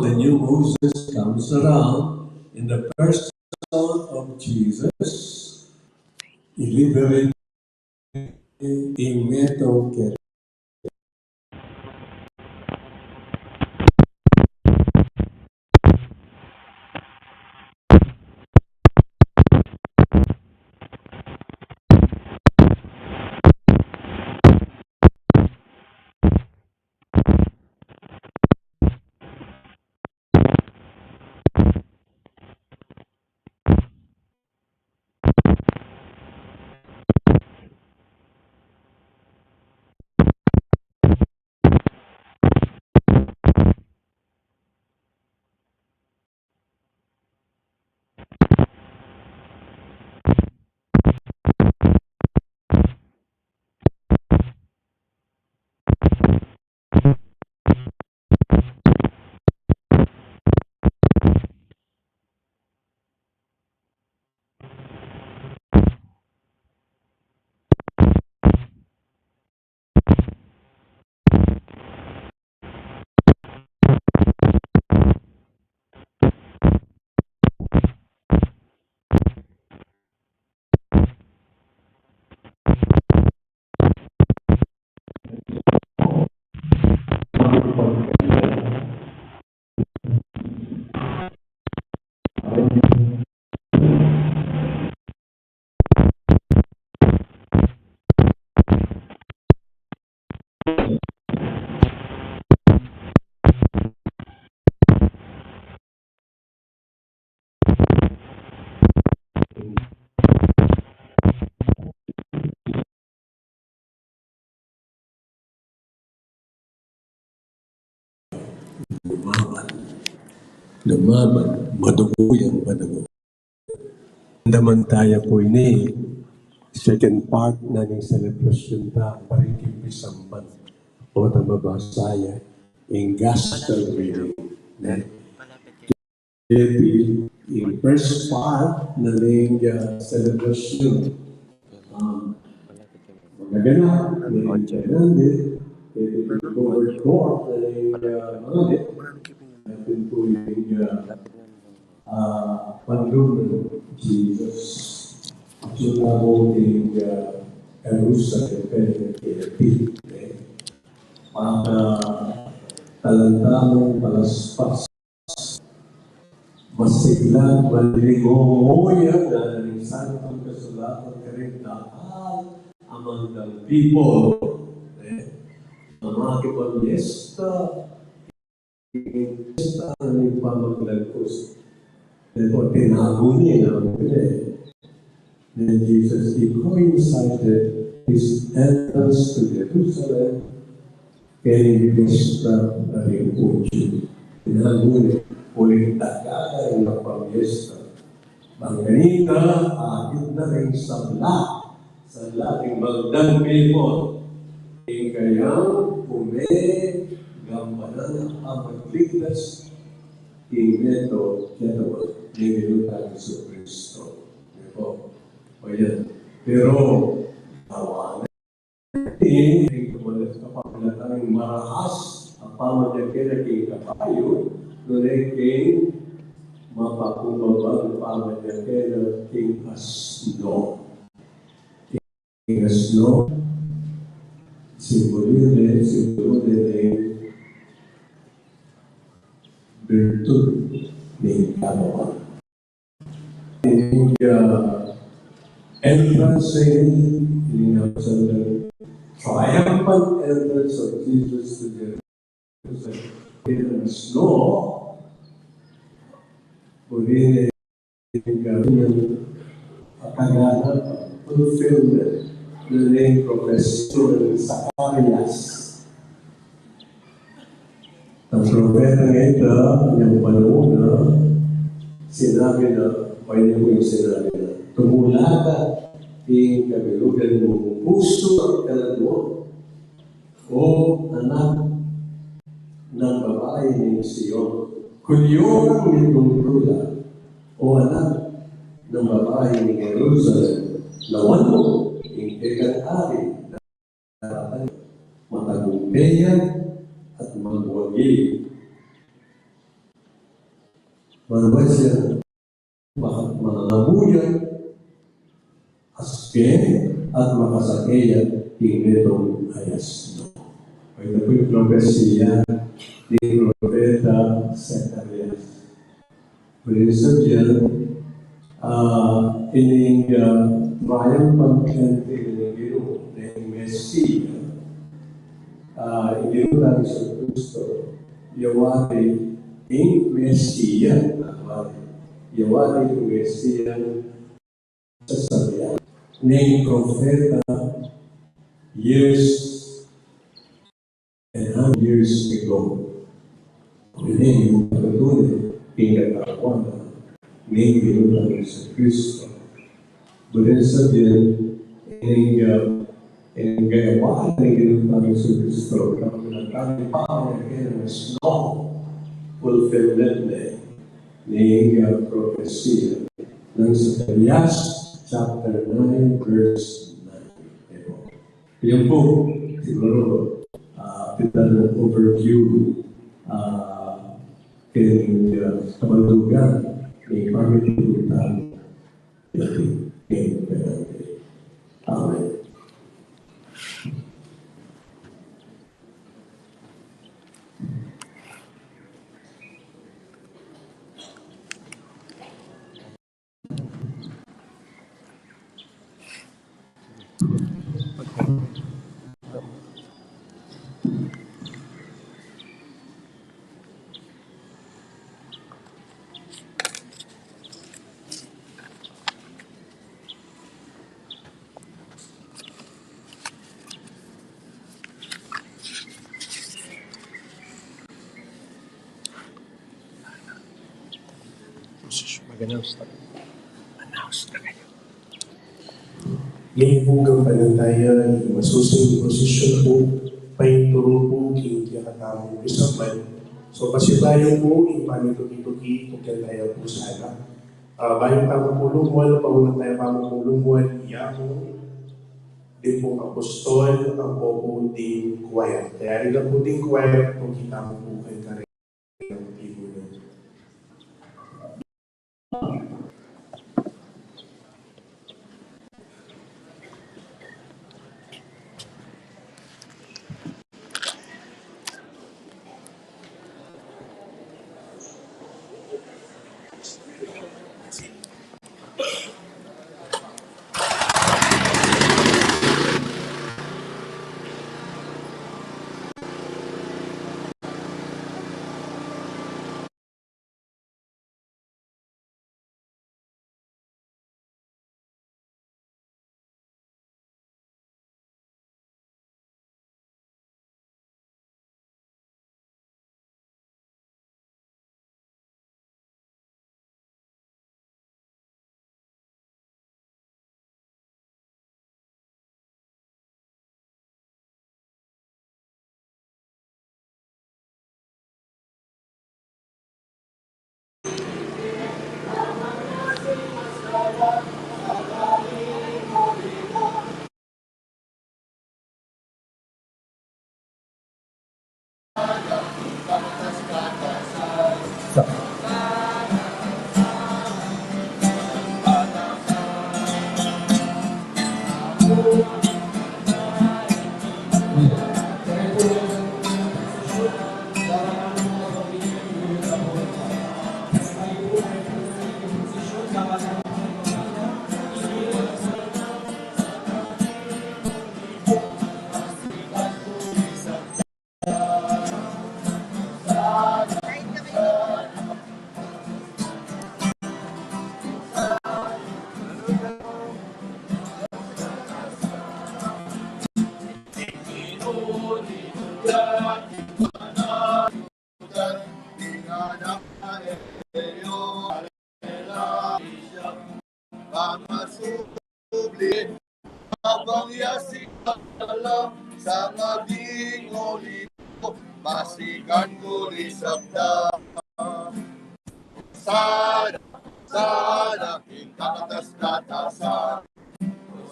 the new Moses comes around in the person of Jesus, iliberating meto que lumaban, madugo yung madugo. Naman tayo po ini, second part na ng celebration ta, pariking pisamban, o tamabasaya, in gospel reading. In first part na ng celebration, magaganap, ng Fernandez, Robert Gore, na ng Manit, natin po yung Panginoon Jesus. Sila po yung Jerusalem, Philippines, para talantamong palaspas, masiglang, malilingoyan na ng santong kasulatan karintaan among the people. Ang mga kipag-yesta, yesta ng pamaglagpos. Ito, tinago niya ang pinay. Then Jesus, he coincided his entrance to Jerusalem carrying fiesta na rin ucho. Tinago niya, ulit tagada yung pag-yesta. Bangganina, agit na rin sabla sa laking magdang people. Kayang gampanan ang pagligtas Meto, Nilutan sa Kristo. O yan. Pero, tawanan natin, kumalas kapag marahas, ang pamadagkira kay kapayo, ngunit kay mapakumbabang pamadagkira kay asno. Kay asno, simbolo din virtud ng katawan. Yung entrance in the triumphant entrance of Jesus to Jerusalem in the snow, muli yung gawin yung fulfillment ng professor ng Zacarias. Ang propeta nga ito, yung panahon na sinabi na, pwede mo yung sinabi na, tumula ka, yung kabilugan mo, puso at kalatuan, o anak ng babae ng Sion, kulyong ng tungtula, o anak ng babae ng Jerusalem, lawan mo, yung ikang-ari, matagumpayan, at magwagi Manabat siya, mangamuyan, aske, at makasakeya, inetong ayas. Ito po yung propesya ni Propeta Zacarias. Pwede sabihin, ining bayang pagkante ng Ginoo ng Mesiya, Ginoo natin sa Kristo, yawari in Mesiya, yawari in Mesiya sa sabihan ng Propeta years and 100 years ago. Hindi yung pagkatunay, pinagkakawan ng Ginoo natin sa Kristo. Pwede sabihin, ining gayawan ng Ginoo natin sa Kristo, kapag nagkakipang ng snow, fulfillment ng propesya ng Zacarias chapter 9 verse 9. Yan po, siguro, kita ng overview ng kabandugan ng pamilihan natin. Amen. Ngayon po ang panantayan, masusing posisyon po, painturo po, kaya katamo isaman. So, pasibayan po, yung panituki-tuki, kaya tayo po sana. Bayan pamupulungan, paunan tayo pamupulungan, iyamo, din po apostol, ang po din choir. Kaya rin lang po din choir, kung kita mo po kayo ka rin ng tibulan. Habang yasik alam sa maging olivo, masikan ko ni sabda. Sana, sana, kakatas-katasan.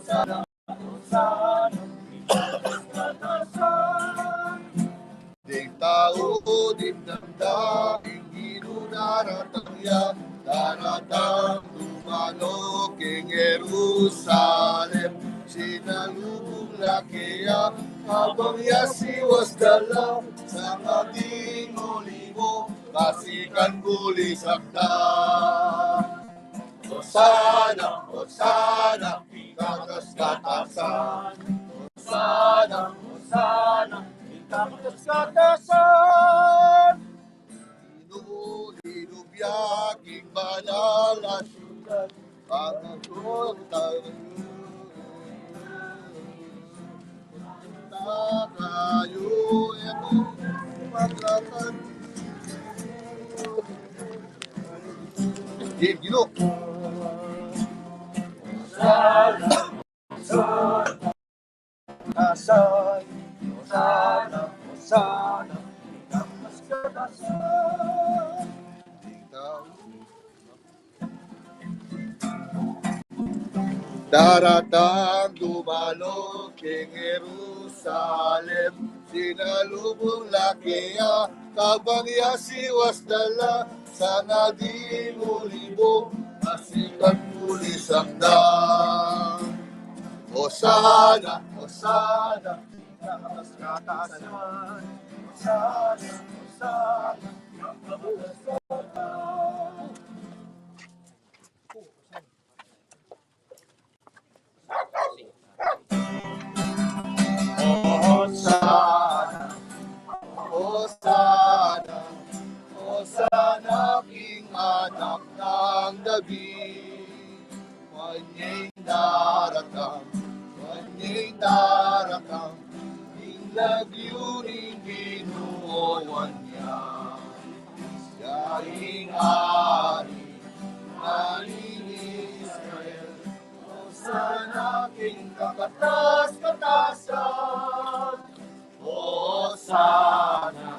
Sana, kakatas-katasan. Ding tao, ding damdaing ginuna. daratang yan, daratang dumalo king Jerusalem. Sinalubong na kaya habang yasiwas dala sa ating olibo, kasikan buli sakda. Hosana, Hosana, ikakas-katasan. Hosana, Hosana, ikakas-katasan. Inulilubyaking banal na syudad, pagkakot tayo. Tayo, ito, paglakan. Game, Gino. Hosana, Hosana, Hosana, Hosana, Hosana, ikakas-katasan. Daratang dumalo king Jerusalem, sinalubong lakiya, kabang yasiwas dala, sa naging ulibo, masikat pulis ang dam. Hosana, Hosana, ikakas-katasan. Hosana, Hosana, ikakas-katasan. Hosana, Hosana, Hosana, king anak ng David. Kanya'y daratang, hinlagyuning ginuowan niya. Siya'y hari, haring Israel. Hosana, king kakatas-katasan. Hosana,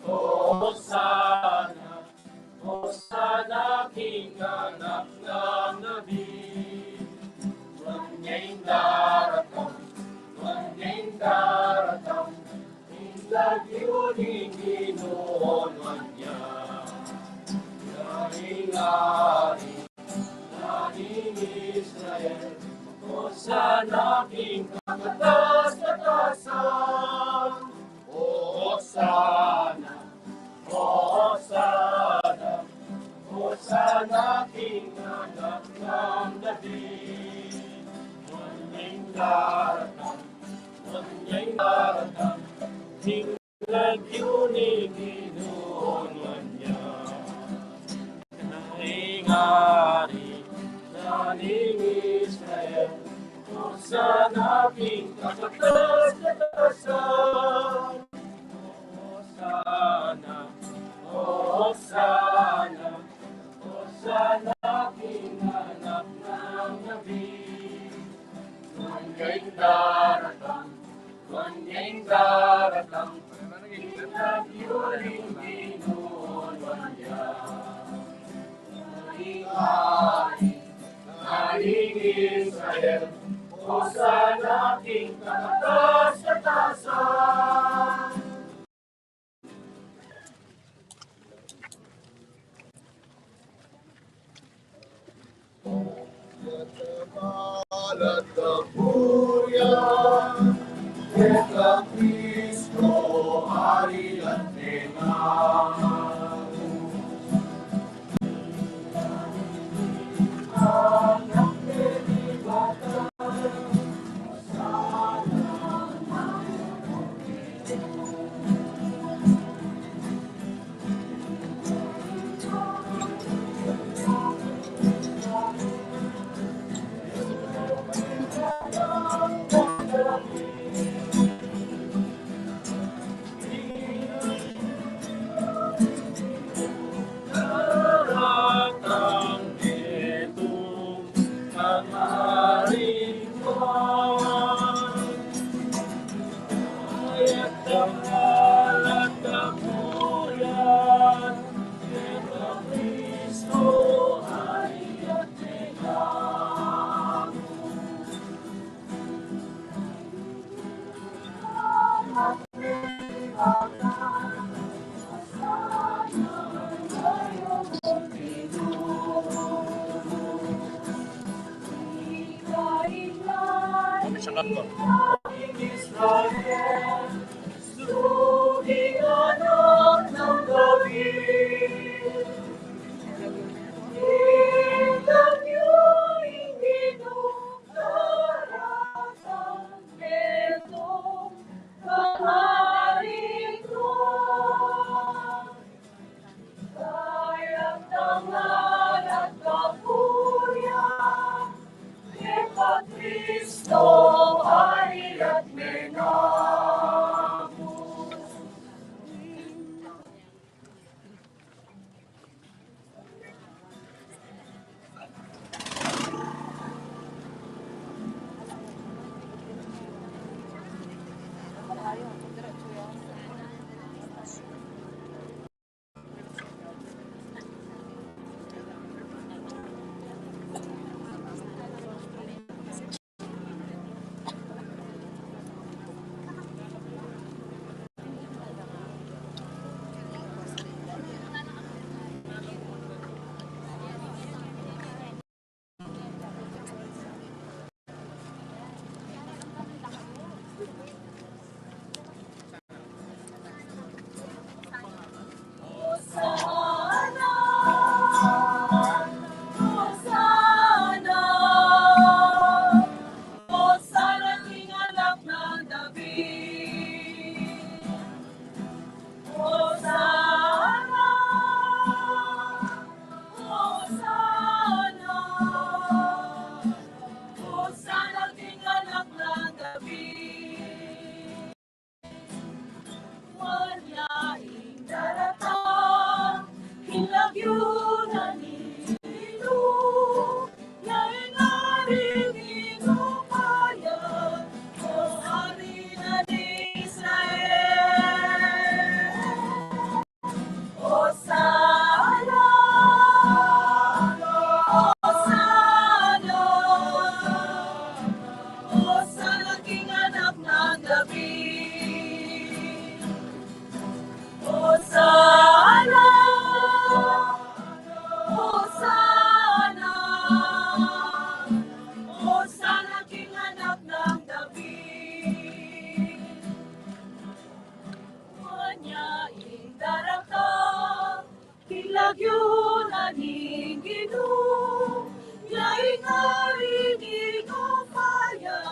Hosana, Hosana, king anak ng David. Kanya'y daratang, hinlagyuning ginuowan niya. Siya'y hari, haring Israel. Hosana, king kakatas-katasan. Hosana, Hosana, Hosana, king anak ng David. Kanya'y daratang, hinlagyuning ginuowan niya. Siya'y hari, haring Israel. Hosana, king kakatas-katasan. Hosana, Hosana, Hosana, king anak ng David. Kanya'y daratang, hinlagyuning ginuowan niya. Siya'y hari, haring Israel. Hosana, king kakatas-katasan. At kapurian, Eka Kristo, hari at Panginoon. Anak nilibatan, Israel, suging anak ng David. Ilan yung ginukaratan nito, kahari ko. Kayang tangan at kapurihan, Ika Kristo, hari at menabos. Hosana, Hosana, Hosana, King anak ng David. Hosana, Hosana, Hosana, King anak ng David. Wanyaing daratang, hilagyunan nito, yaing aring inupaya, o hari na ni Israel. Hosana, Hosana, Hosana, King anak ng David. Hosana, Hosana, Hosana, King anak ng David. Wanyaing daratang, hilagyunan ni Ginoo, yaing hari ginupaya,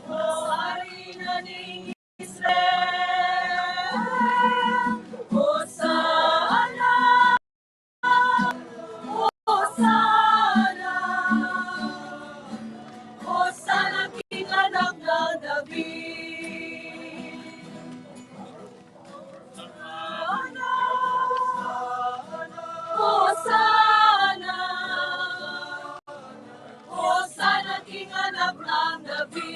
o hari na ni Israel. Hosana, Hosana, Hosana, King anak ng David. Hosana, Hosana, King anak ng David.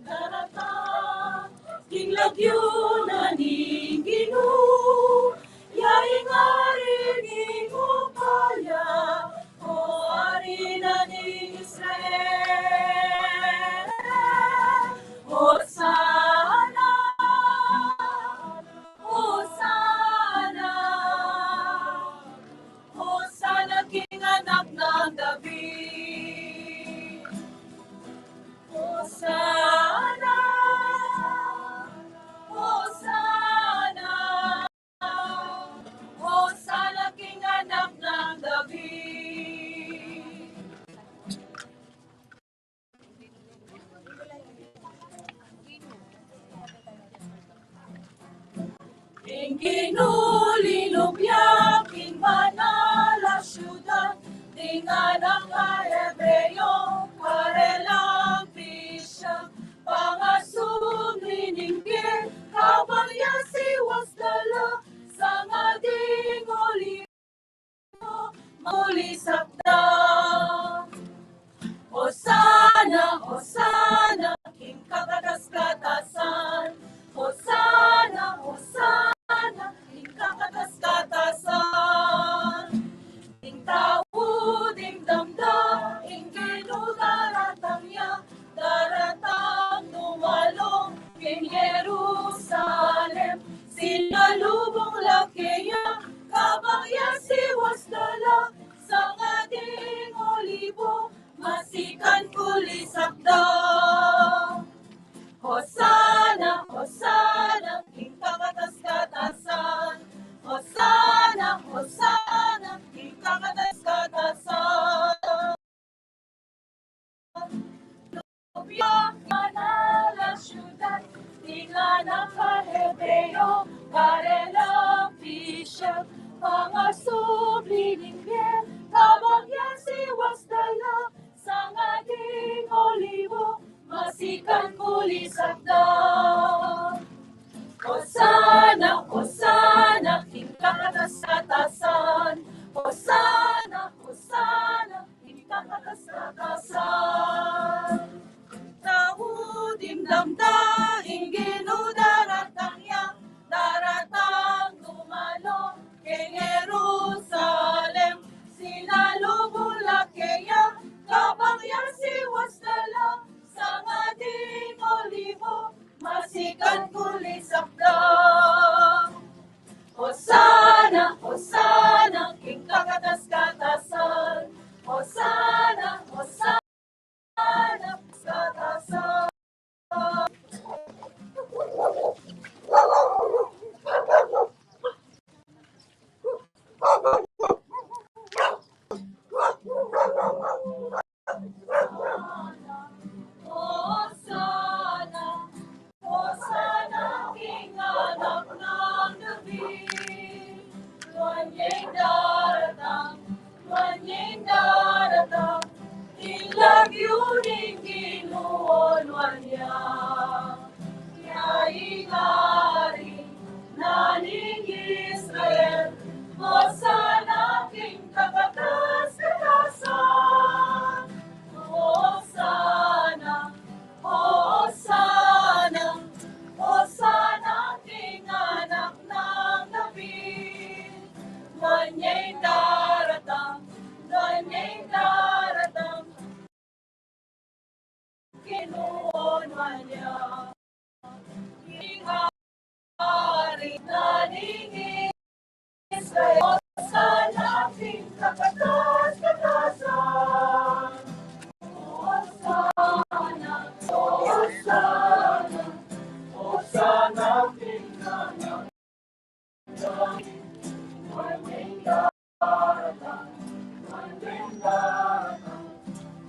Daratang, King lagyunan ni Ginoo, yaing aring inupaya, o hari na ni Israel. Hosana, Hosana, Hosana, King anak ng David. Hosana, Hosana, Hosana, King anak ng David. King kinulilubyak, king banal na syudad, tinganang Hebreo, karelang pisya, pangasong niningkir, habang yasiwas dala, sa ngading olivo, muli sakda. Hosana, Hosana, King kakatas-katasan. Hosana, Hosana, King kakatas-katasan. Ing tawud, ing damda, ing ginudaratang niya, daratang dumalong, King Jerusalem. Sinalubong lakiya, kabang yasiwas dala, sa ngading olivo, katas-katasan. Hosana, Hosana, Hosana, tingnan Morning daratang, morning daratang,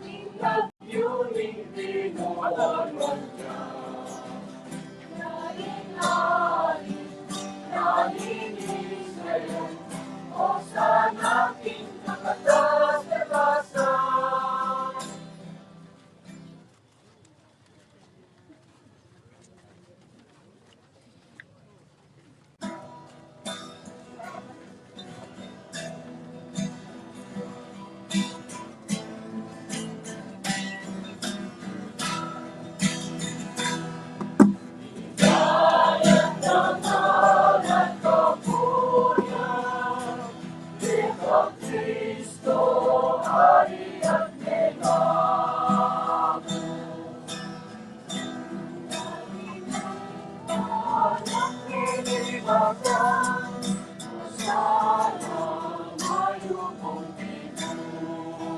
tingnan yuling binuwan niya. Naling-naling, naling Israel, Hosana, tingnan katas-katasan. Kristo, Hari at Mengamu. Anak nilibagan, Hosana, mayroong pinungo.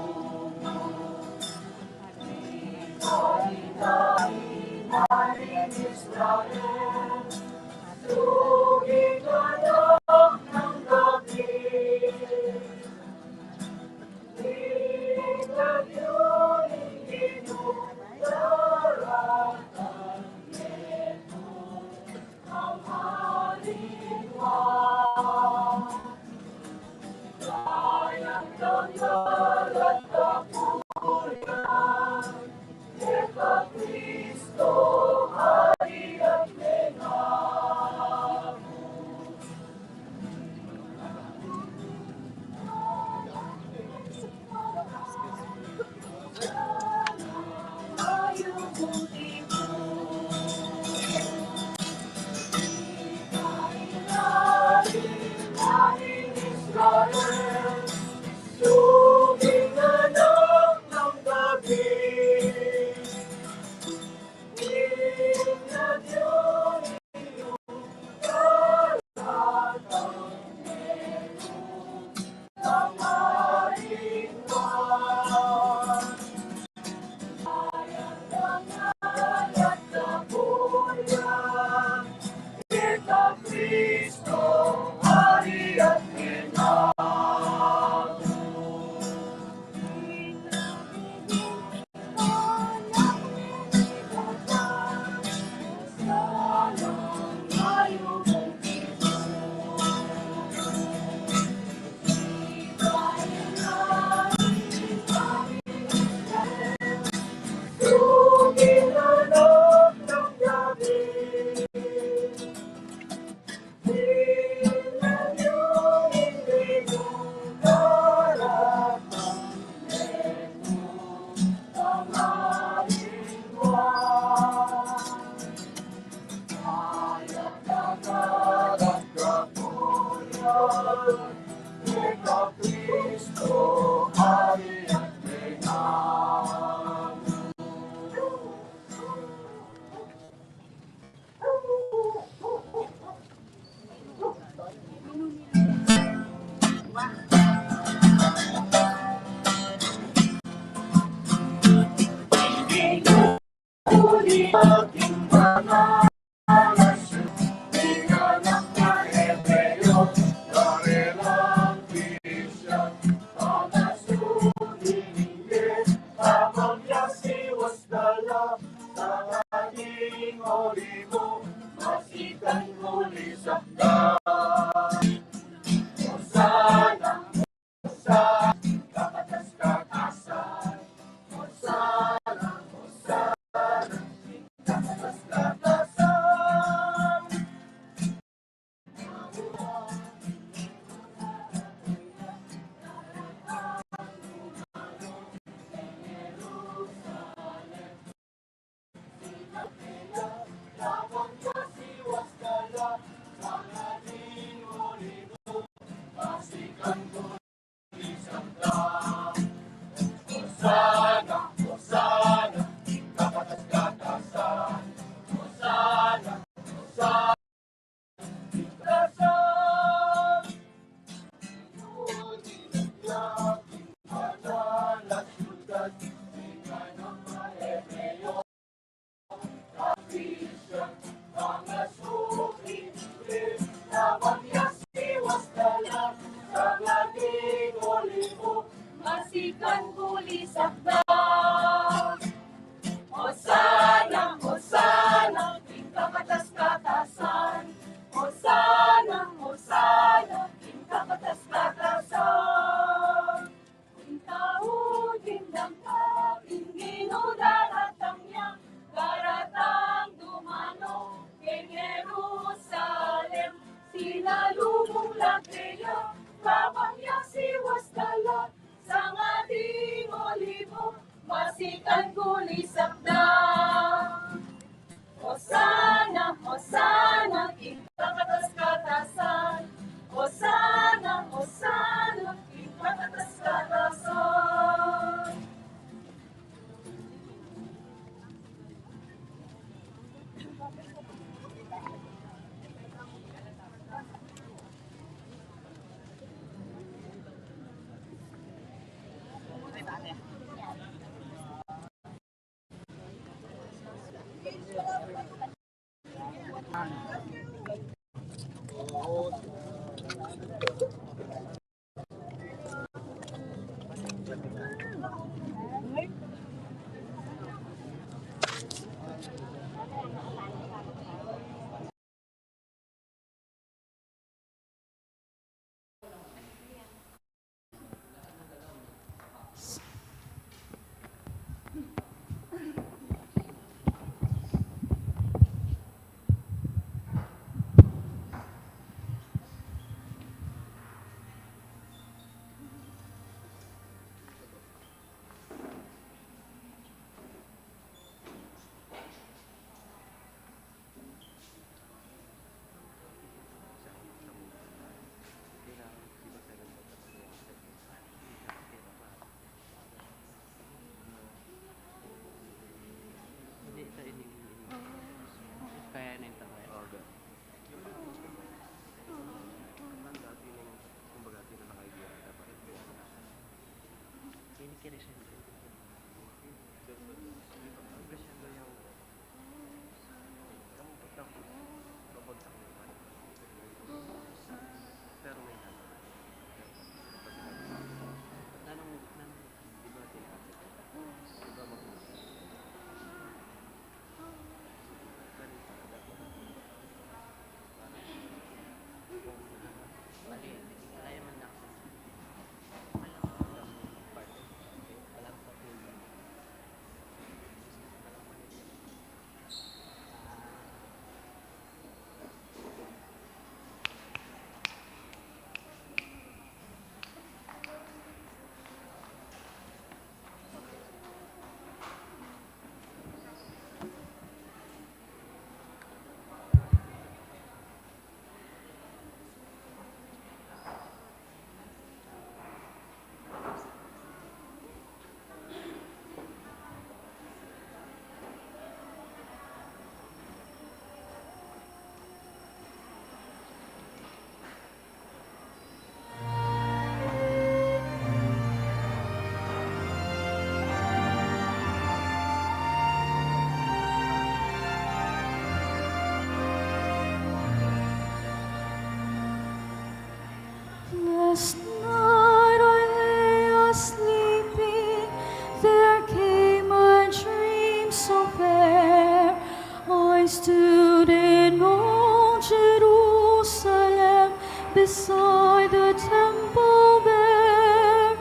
Hari-hari, narin Israel, suging anak ng gabi. Kristo, Hari at Mengamu. Kristo, Hari at Mengamu. Kristo, Hari at Mengamu. Pinuli aking mga alasyon, pinganak na Hebreo, karelang Christian, pagkasuningin, habang yasiwas dala, sa ating olibo, masikan muli sa Hosana, Hosana, katas-katasan, Hosana, Hosana, masikan kulisak na. Hosana, Hosana, kingkakatas-katasan. Hosana, Hosana, kingkakatas-katasan. Intaudin ng ating ginudaratang niya, daratang dumano kay Jerusalem. Sinalubong lagreya, kapamya siwas dala, sa ating olibo, masikan kulisak na. Hosana, Hosana, kingkakatas-katasan. Hosana, Hosana, kingkakatas-katasan. Kaya na yung tawag. Ini kira siya. Pero may Last night I lay sleeping, there came a dream so fair. I stood in old Jerusalem, beside the temple there.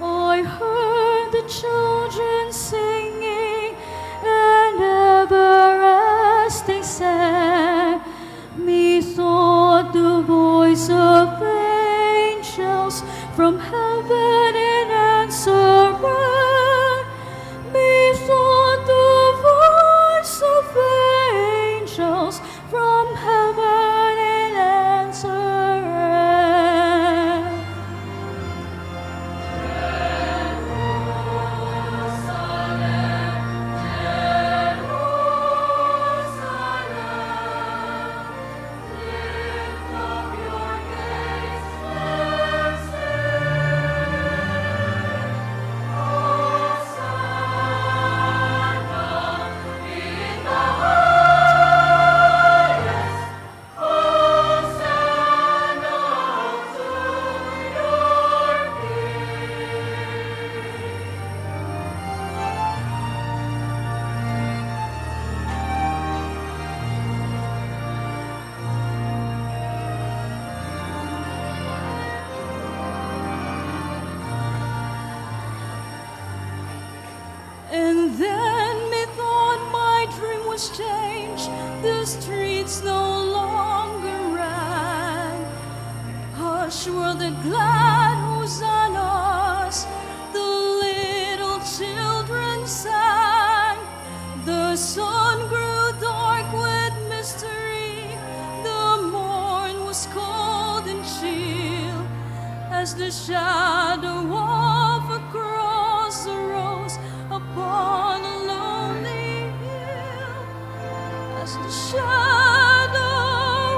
I heard the children singing, and ever as they sang, methought the voice of angels from heaven in answer rang. Methought the voice of angels from heaven in answer rang. Jerusalem, Then methought my dream was changed, the streets no longer rang. Hush were the glad hosannas, the little children sang. The sun grew dark with mystery, the morn was cold and chill, as the shadow of a cross arose upon a lonely hill, as the shadow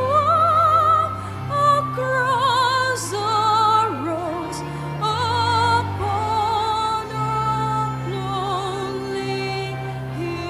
of a cross arose upon a lonely hill.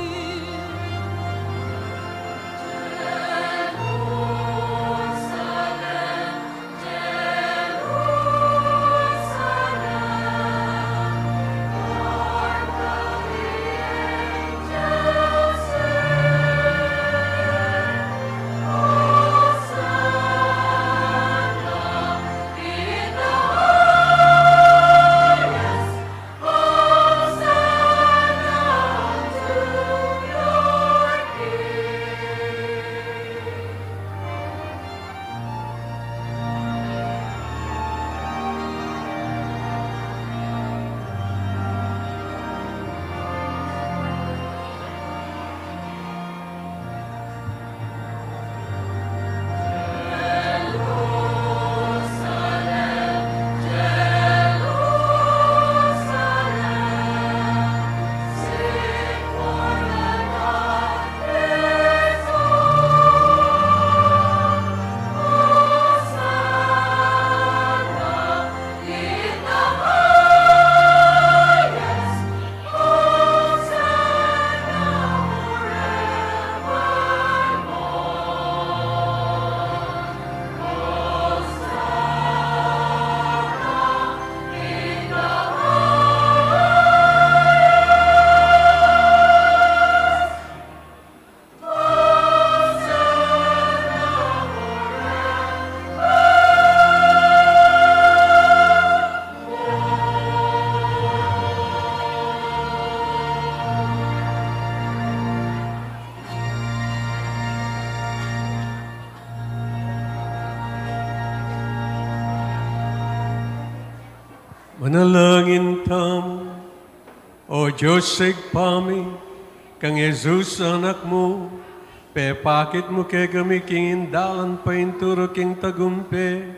Manalangin tam, O Diyos sigpami, kang Jesus anak mo, pepakit mo kay kami king indalan pa inturo king tagumpe,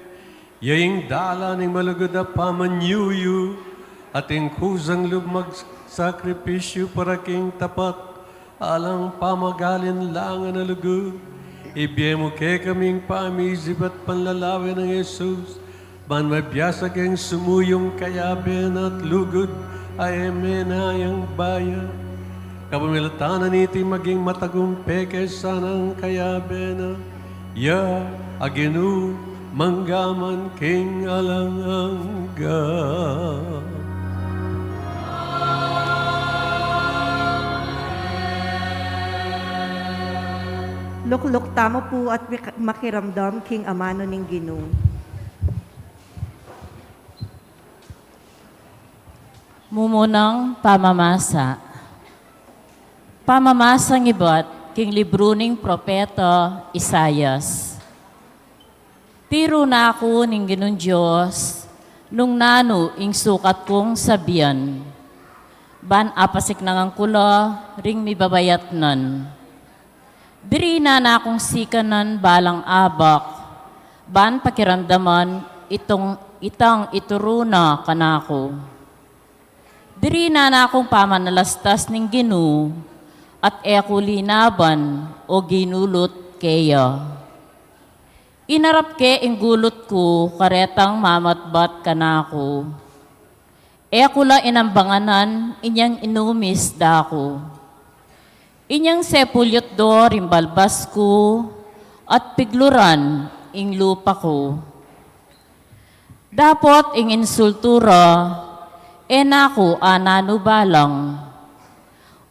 yaing dalan ng malugod na pamanyuyu, at ing kusang lubmag sakripisyo para king tapat, alang pamagalin lang na lugod. Ibiye mo kay kaming pamizib at panlalawin ng Jesus, man mabiyasa kang sumuyong kayabin at lugod ay emenayang bayan. Kapamilatanan iti maging matagumpe kaysa ng kayabin ya aginu manggaman king alangangga. Lukluk tamo po at makiramdam king amano ning Ginoo. Mumunang pamamasa. Pamamasang ibat, king libro ning propeta Isayas. Tiro na ako ning Ginoong Diyos, nung nano ing sukat kong sabian. Ban apasik nangang kula, ring mibabayat nan. Diri na akong sikanan balang abak, ban pakiramdaman itang ituruna kanako. Diri na akong pamanalastas ning Ginoo, at eko linaban o ginulot keya. Inarap ke ing gulot ko, karetang mamatbat kanako. Eko la inambanganan, inyang inumis dako. Inyang sepulyot do rimbalbas ko, at pigluran ing lupa ko. Dapot ing insultura, enako anano balang.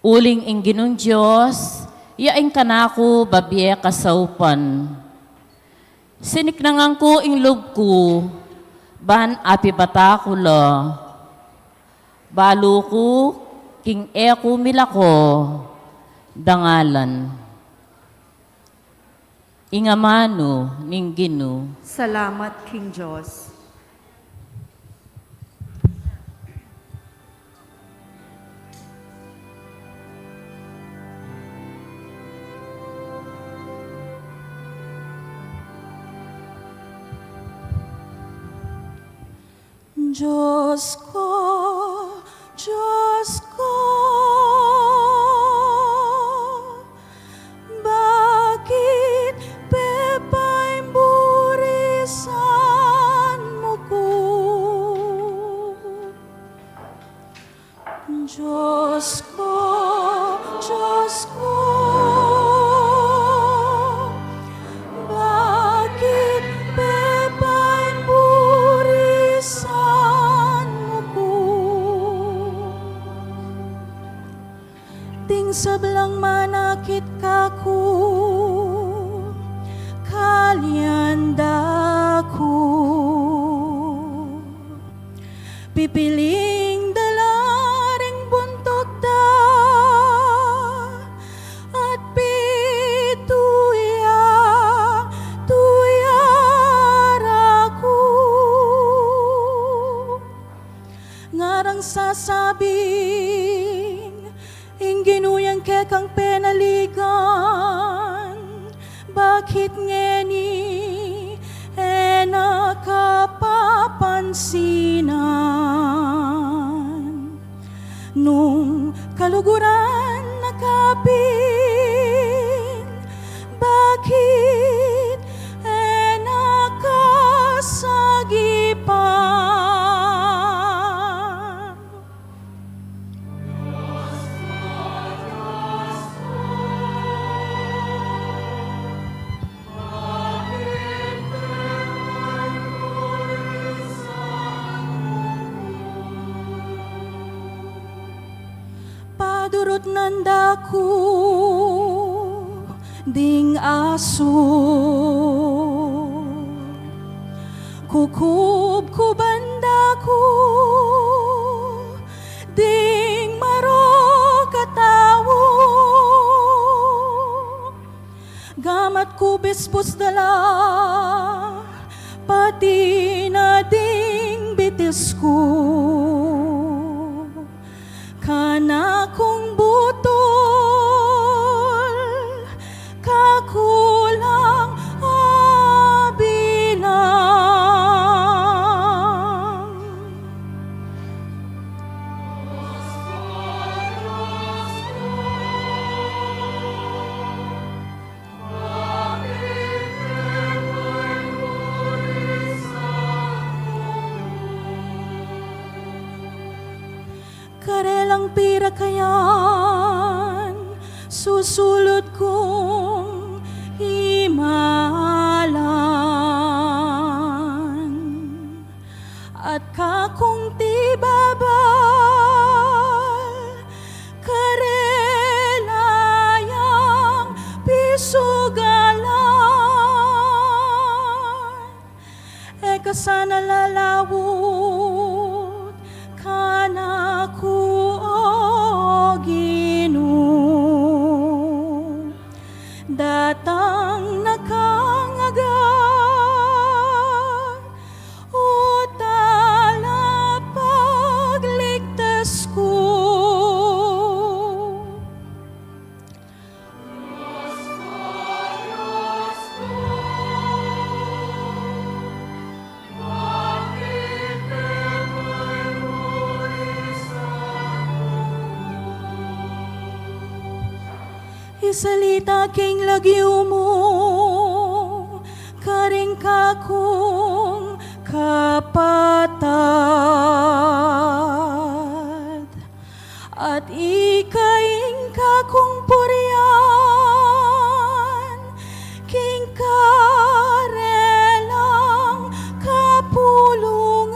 Uling ing Ginoong Diyos, yaing kanako babye kasaupan. Siniknangan ko ing loob ko, ban api bata ko la. Balo ko, King Eku Milako, dangalan. Ingamano ning Ginoo. Salamat, King Diyos. Diyos ko, Diyos ko, bakit pepa'y burisan mo ko? Diyos ko, Diyos ko, bakit pepa'y burisan mo ko? Ting sablang manakit ka ko, kalyanda ko. Pipiling dalaring buntot da, at tuyara ko. Ngarang sasabing, ingginuyang kekang penaligan, bakit ngeni nakapapansinan? Nung kaluguran nakapin, bakit nakasagipan? Padurot nanda ko ding aso, kukub-kubanda ko ding marokatawo, gamat ko bispos dala, pati na ding bitis ko. Kana kong butol, kakulang abilang. Karelang pira kayan, susulot kong himalan. At kakong tibabal, karelayang pisugalan. Eka sana lalawot, kana ko o Ginoo, datang nakangagat o tala pagligtas ko. Isalita king lagyo mo, karing kakong kapatad, at ikaing kakong purian, king karelang kapulungan.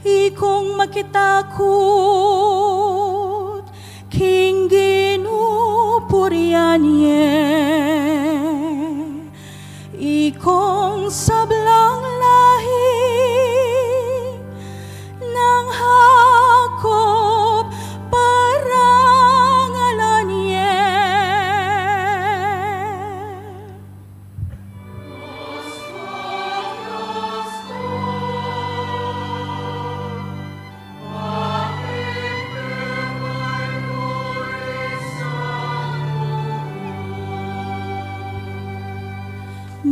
Ikong makitakot, king ginupurian ye, ikong sablang lahi ng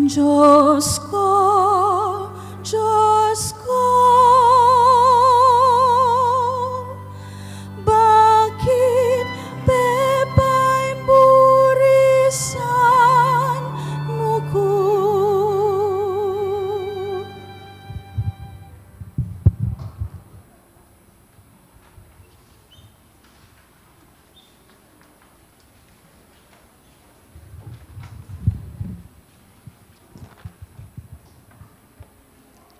Diyos ko, Diyos ko, bakit pepa'y burisan mo ko?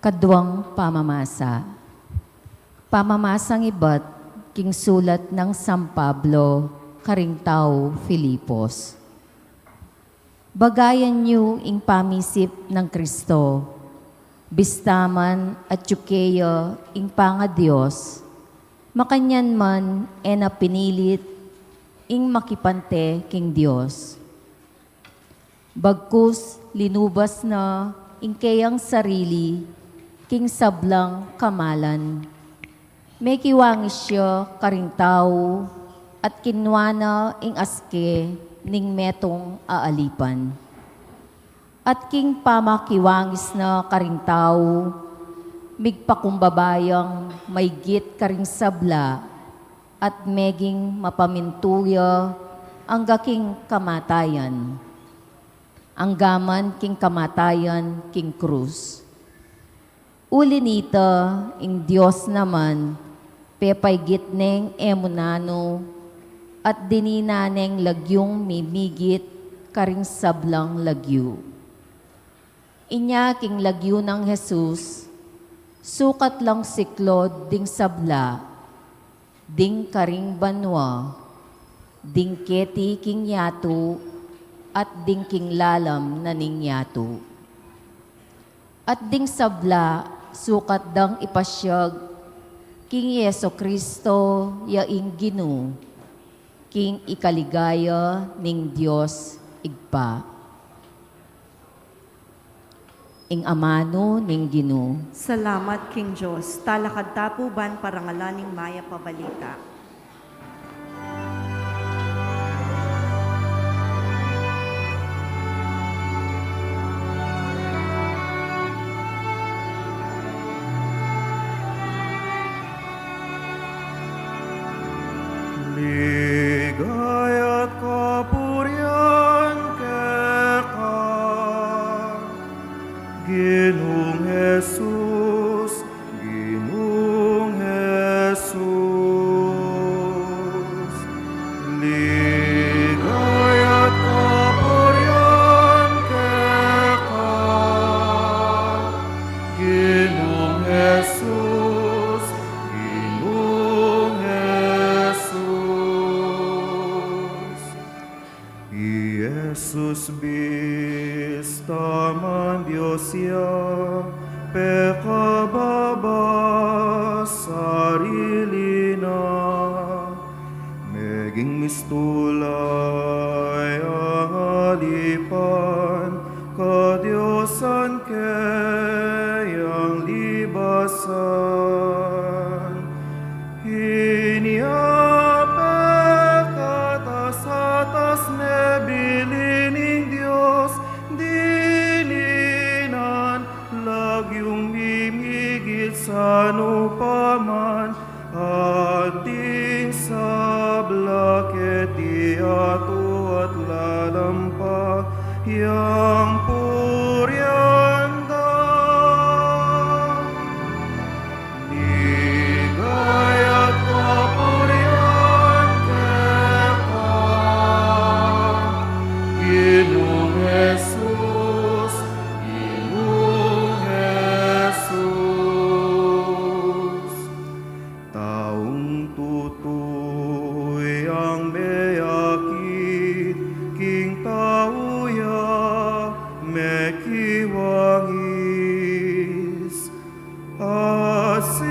Kadwang pamamasa. Pamamasang iba't king sulat ng San Pablo, Karingtao, Filipos. Bagayan niyo ing pamisip ng Kristo, bistaman at tsukeya ing panga Diyos, makanyan man na pinilit ing makipante king Diyos. Bagkus linubas na ing kayang sarili, king sablang kamalan. May kiwangis siya karing tao at kinwana ing aske ning metong aalipan. At king pamakiwangis na karing tao, migpakumbabayang may git karing sabla at meging mapamintuya ang gaking kamatayan. Ang gaman king kamatayan king krus. Uli nita, ing Diyos naman, pepay gitneng emunano, at dininaneng lagyong mimigit karing sablang lagyo. Inya king lagyo ng Jesus, sukat lang siklod ding sabla, ding karing banwa, ding keti king yato, at ding king lalam na ning yato. At ding sabla, sukat dang ipasyag, king Yeso Kristo yaing Ginu, king ikaligaya ning Diyos igpa. Ing amano ning Ginu. Salamat, King Diyos. Talakad tapuban parangalaning maya pabalita. Ligaya't kapurian keka, Ginoong Jesus, Ginoong Jesus. Ligaya't kapurian keka, Ginoong Jesus, Ginoong Jesus. Jesus bistaman Diyos ya, pekababa sarili na, meging mistulay ang alipan, kadyosan kayang libasan. Atas nebilining Diyos, dininan, lagyong mimigit sa nupaman, ating sabla keti ato at lalampa, yang puryanda. Ligaya't kapurian keka, Ginoong Jesus, Ginoong Jesus. Taong tutoy ang meyakit, king tauya mekiwangis. Asiklad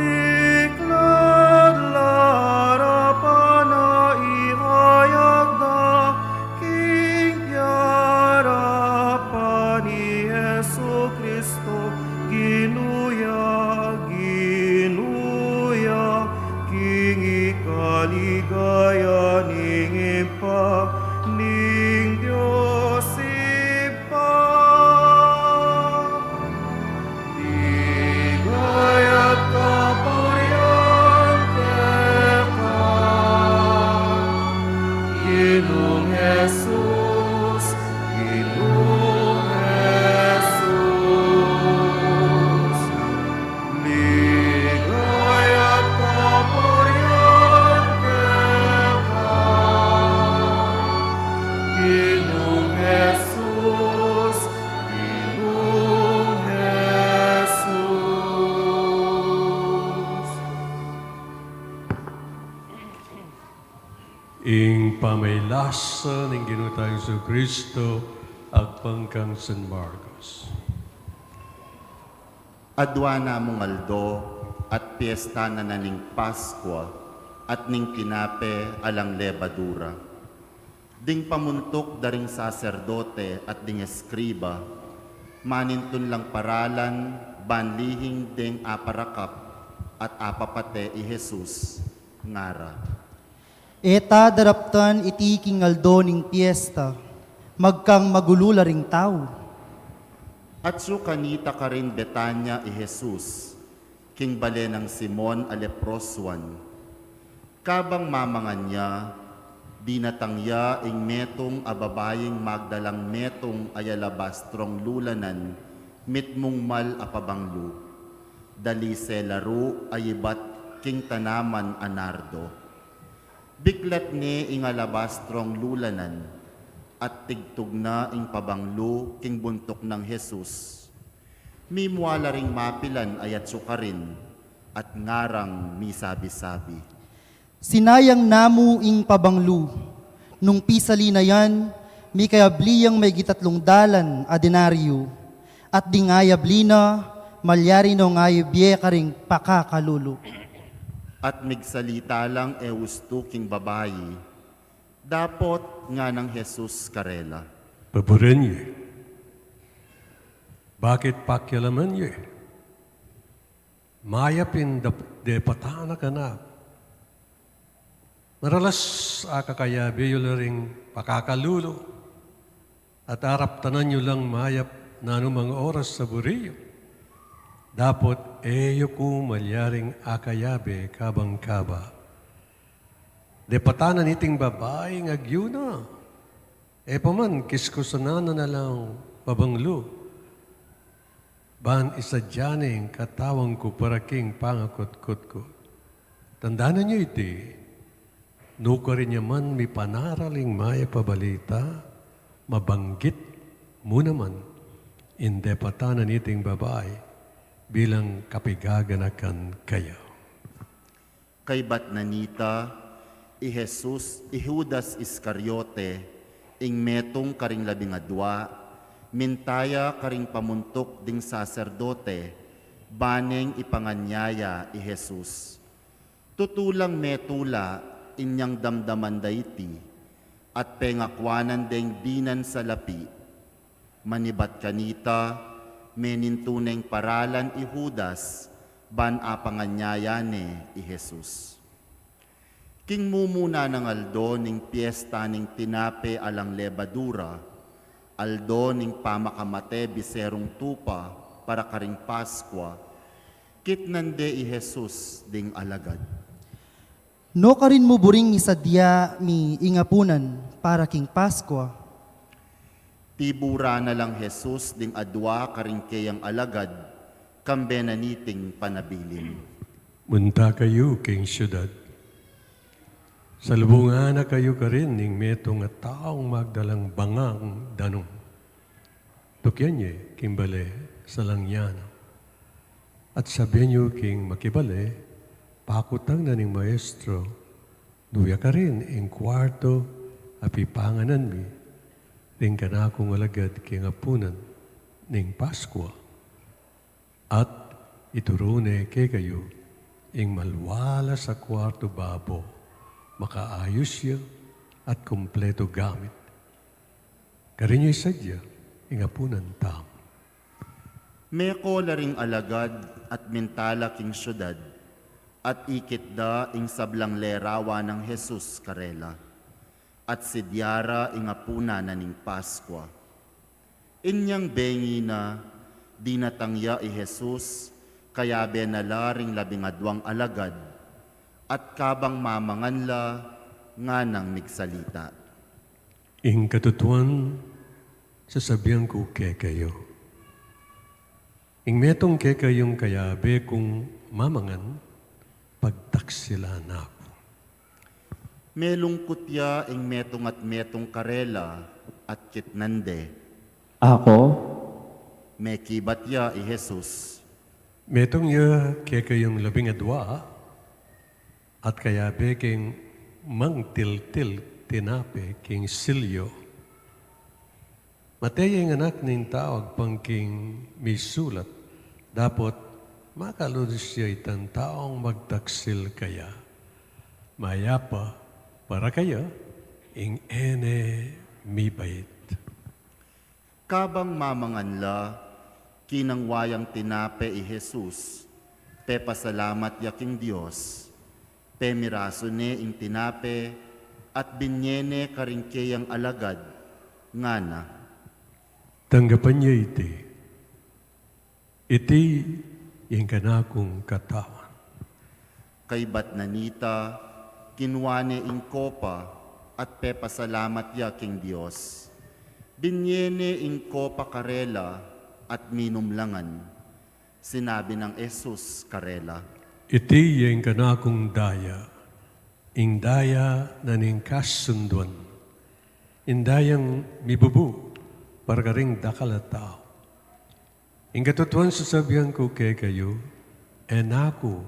larapan na ihayag na, king yarapan ni Yesu Kristo, ginuya, ginuya, king ikaligaya ning ipa, ning Diyos ipa. ing pamaylas ng ginutang sa Kristo agpangkang San Marcos. Adwa na mong aldo at piyesta na naning Paskwa at ning kinape alang lebadura. Ding pamuntok daring saserdote at ding eskriba, manintun lang paralan, banlihing ding aparakap at apapate i Jesus, ngara. Eta daraptan iti kingaldo ning piyesta, magkang magulula ring tao. At su kanita ka rin Betanya i Jesus, king bale ng Simon a leproswan. Kabang mamangan niya, dinatangya ing metong ababaying magdalang metong ayalabastrong lulanan, mitmong mal apabanglo. Dali se laro ayibat king tanaman anardo. Biglat ni ing alabastrong lulanan, at tigtog na ing pabanglo king buntok ng Jesus. Mimwala ring mapilan ayat sukarin, at ngarang misabi-sabi. Sinayang namu ing pabanglu, nung pisali na yan, mi kayabliyang may gitatlong dalan a denaryo, at di ngayabli na, malyari no ngayabye ka ring pakakalulo. At migsalita lang eusto king babayi, dapot nga ng Jesus karela. Baburenye. Bakit pakialaman ye? Mayapin de patana ka na. Maralas akakayabi yun ring pakakalulo. At arap tanan nyo lang mayap na anumang oras sa buriyo. Dapot eyo ko malyaring akayabe kabang kaba. De patanan iting babaeng agyuna. E paman, kiskusanan na lang babanglo. Ban isa dyaning katawang ko paraking pangakot-kot ko. Tandaan niyo iti, nuka rin niya man mi panaraling maya pabalita, mabanggit mo naman, inde patanan iting babae bilang kapigaganakan kayo. Kay bat nanita, i Jesus, i Judas Iscariote, ing metong karing labingadwa, mintaya karing pamuntok ding saserdote, baneng ipanganyaya i Jesus. Tutulang metula, inyang damdaman dayti, at pengakwanan ding dinan sa lapi. Manibat kanita, menintuneng paralan i Judas, ban apanganyaya ne i Jesus. King mumuna ng aldo ning piyesta ning tinape alang lebadura, aldo ning pamakamate biserong tupa para karing Paskwa, kitnande i Jesus ding alagad. No ka rin mo buring isadya mi ingapunan para king Paskwa. Tibura na lang Jesus ding adwa karing kayang alagad, kambenaniting panabilin. Munta kayo king syudad. Salubungan na kayo ka rin ning metong at taong magdalang bangang danong. Tukyan niya, kimbale, sa langyana. At sabihin niyo, king makibale, pakutang na ning maestro, duya ka rin ing kwarto, apipanganan mi, ring kanakong alagad king apunan, ning Paskwa. At iturune kay kayo, ing malwala sa kwarto babo, makaayos siya at kumpleto gamit. Karinyo'y sadya, ingapunan tam. Meko laring alagad at mintala king syudad, at ikit da ing sablang lerawa ng Jesus karela, at sidyara ing apuna na ning Paskwa. Inyang bengi na, dinatangya i Jesus, kaya benalaring labingadwang alagad, at kabang mamangan la, nga nang migsalita. Ing katutuan, sasabihan ko kay kayo. Ing metong kay kayong kayabe kung mamangan, pagtaksila na ako. Melungkot ya ing metong at metong karela at kitnande. Ako? Mekibat ya i Jesus. Metong ya kay kayong labing adwa, at kayabe king mangtiltil tinape king Silyo. Matay ang anak ning tawag pang king misulat. Dapat makalunod siya itang taong magtaksil kaya. Mayapa para kaya ing ene mibait. Kabang mamanganla, kinang wayang tinape i Jesus, pe pasalamat yaking Diyos, pe miraso ne ing tinape, at binyene karingkeyang alagad, ngana. Tanggapan niya iti. Iti yung kanakong katawan. Kay Batnanita, kinwane ing kopa, at pe pasalamat yaking Diyos. Binyene ing kopa karela, at minumlangan. Sinabi ng Jesus karela. Iti yung kanakong daya. Ing daya na ning kasunduan. Indayang mibubu para karing dakal at tao. Ing katutuan sasabihan ko kay kayo, ako,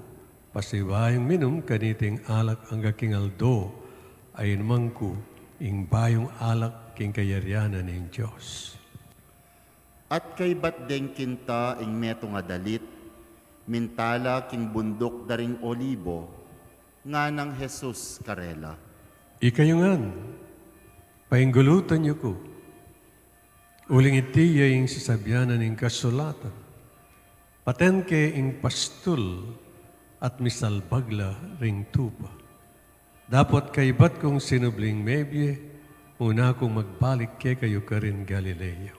pasiwayang minum kaniting alak ang kaking aldo, ay naman ko, ing bayong alak king kayaryanan ng Diyos. At kay batdeng kinta ing meto nga dalit, mintala king bundok daring olibo, nga ng Jesus karela. Ikayungan, painggulutan niyo ko. Uling iti yung sasabyanan ng kasulatan. Paten ke ing pastul at misalbagla ring tupa. Dapat kaibat kong sinubling mebye, una kong magbalik ke kayo ka rin Galileo.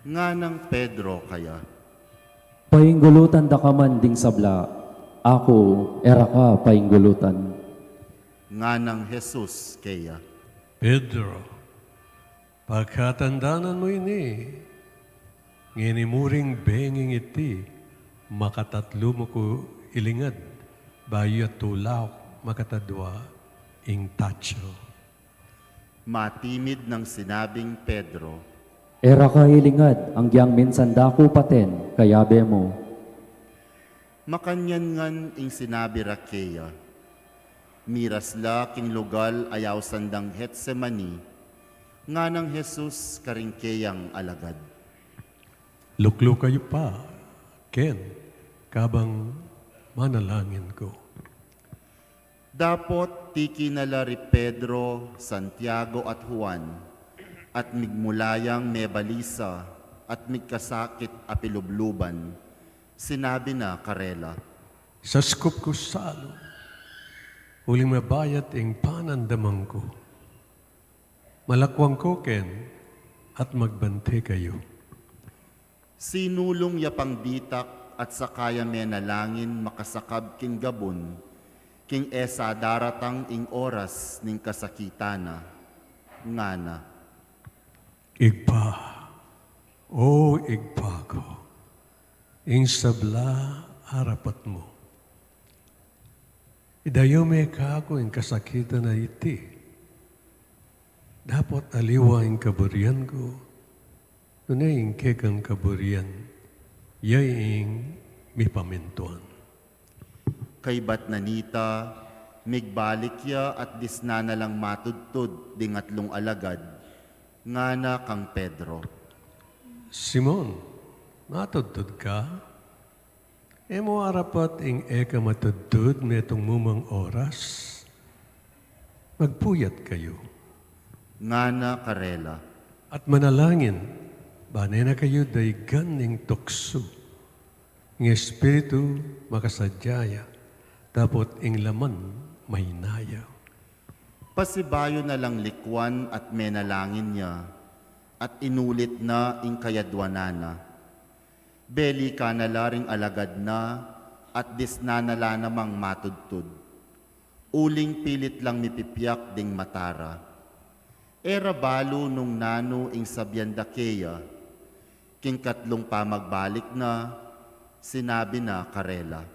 Nga ng Pedro kaya. Painggulutan da ka man ding sabla, ako era ka painggulutan. Nga ng Jesus kaya. Pedro, pagkatandanan mo ini, nginimuring benging iti, makatatlo mo ko ilingad, bayo at tulaw makatadwa ing tacho. Matimid ng sinabing Pedro. Era ka hilingad, ang giyang minsan dako paten, kayabe mo. Makanyan ing sinabi Rakeya. Mirasla king lugal ayaw sandang Getsemani, nga ng Jesus karingkeyang alagad. Luklo kayo pa, Ken, kabang manalangin ko. Dapot tiki nalari Pedro, Santiago at Juan, at migmulayang mebalisa at migkasakit apilubluban, sinabi na karela. Sa skup ko salo, huling mabayat ing panandamang ko. Malakwang ko, Ken, at magbante kayo. Sinulong yapang bitak at sakaya menalangin makasakab king gabon, king esa daratang ing oras ning kasakitana, ngana. Igpa, igpa ko, ing sabla harapat mo. Idayo me ka ako ing kasakitan na iti. Dapat aliwa ing kaburian ko, tunay ing kekang kaburian, yay ing mipamintuan. Kay Batnanita, migbalik ya at disna na lang matudtud dingatlong alagad, ngana kang Pedro. Simon, matudtud ka? Emo arapat ing eka matudtud metong mumang oras? Magpuyat kayo. Ngana karela. At manalangin, banay na kayo daygan ning tukso. Ng Espiritu makasadyaya, dapat ing laman may naya. Pasibayo na lang likwan at menalangin niya, at inulit na ing kayadwanana. Beli ka na laring alagad na, at disna na la namang matudtud. Uling pilit lang mipipiyak ding matara. Era balo nung nano ing sabyandakeya, king katlong pa magbalik na, sinabi na karela.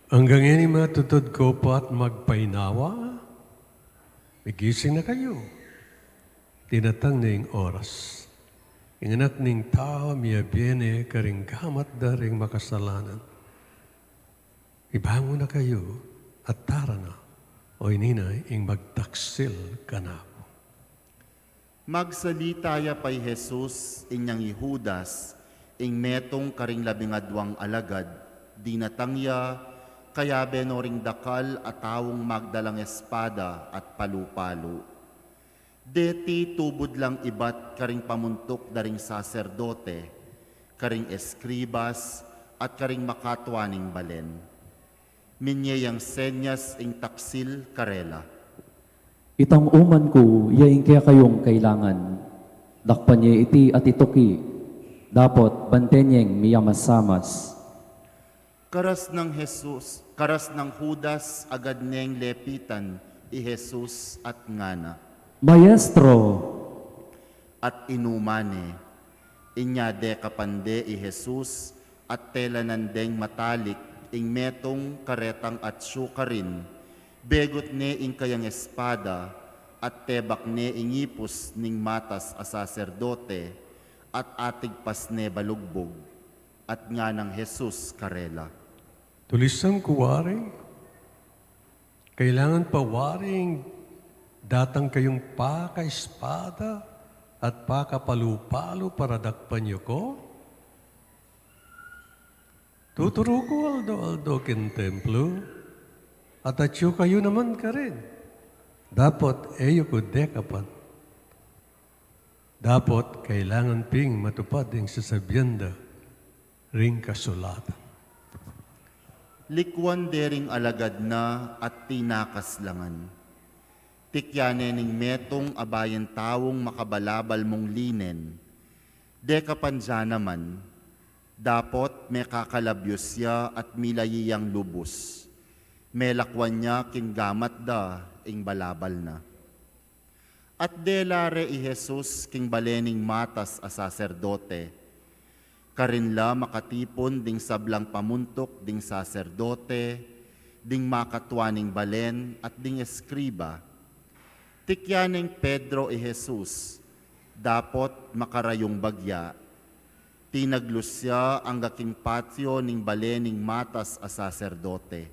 Hanggang ini matutod ko pa at magpainawa, migising na kayo. Tinatang na yung oras. Ang anak ning tao miyabiene karing gamat daring makasalanan. Ibangon na kayo at tara na oy ninay, ing magtaksil ka na. Magsalita pa'y Jesus, inyang Judas, ing metong karing 12 alagad, di natangya, kaya benoring dakal at tawong magdalang espada at palu-palo. Deti tubod lang ibat karing pamuntok daring saserdote, karing eskribas, at karing makatwaning balen. Minyayang senyas ing taksil karela. Itang uman ko, yaing kaya kayong kailangan. Dakpan niya iti at itoki. Dapot bantenyeng miyamasamas. Karas ng Judas agad niyang lepitan i Jesus at ngana. Maestro, At inumane, inya de kapande i Jesus at tela nandeng matalik ing metong karetang at syukarin, begot ne ing kayang espada at tebak ne ingipos ning matas a saserdote at atigpas ne balugbog at nga ng Jesus karela. Tulisang kuwaring, kailangan pa waring datang kayong paka-espada at pakapalu-palo para dakpan niyo ko? Tuturo ko aldo kin templo, at atyo kayo naman ka rin. Dapat eyo ko dekapan. Dapat kailangan ping matupad yung sasabyenda ring kasulatan. Likwan dering alagad na at tinakaslangan. Tikyane ning metong abayan tawong makabalabal mong linen. Dekapan dyan naman, dapot may kakalabyos ya at milayiyang lubos. May lakwan niya king gamat da ing balabal na. At delare i Jesus king balening matas a saserdote. Karinla makatipon ding sablang pamuntok ding saserdote, ding makatwaning balen at ding eskriba. Tikyaning Pedro i Jesus, dapot makarayong bagya. Tinaglusya ang gaking patio ning balening matas a saserdote.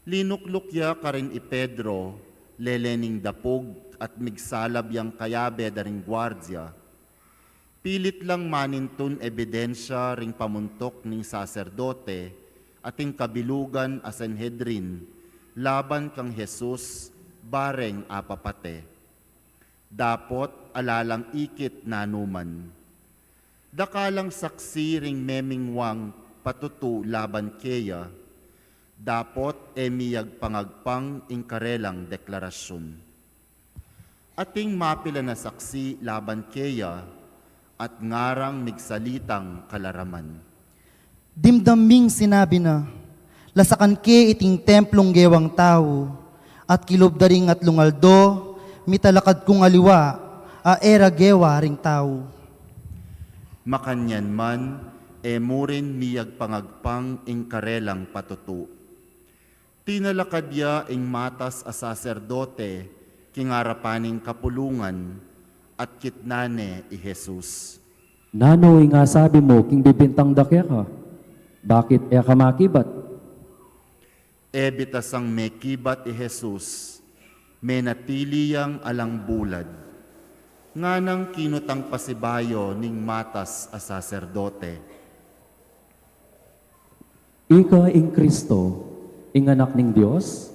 Linuklukya karin i Pedro, lelening dapog at migsalab yang kayabe daring gwardya. Pilit lang manintun ebidensya ring pamuntok ning saserdote ating kabilugan a Sanhedrin laban kang Jesus bareng apapate. Dapot alalang ikit nanuman. Dakalang saksi ring memingwang patutu laban keya. Dapot emiyag pangagpang ing karelang deklarasyon. Ating mapila na saksi laban keya at ngarang migsalitang kalaraman. Dimdaming sinabi na, lasakan ke iting templong gewang tao, at kilobdaring at lungaldo, mitalakad kong aliwa, a era gewa ring tao. Makanyan man, murin miyag pangagpang ing karelang patutu. Tinalakadya ing matas a saserdote, kingarapaning kapulungan, at kitnane i Jesus. nano nga sabi mo, king bibintang dakya ka. Bakit ka makibat? Ebitasang may kibat i Jesus, may natiliyang alang bulad. Nga nang kinutang pasibayo ning matas a saserdote. Ika ing Kristo, ing anak ning Diyos?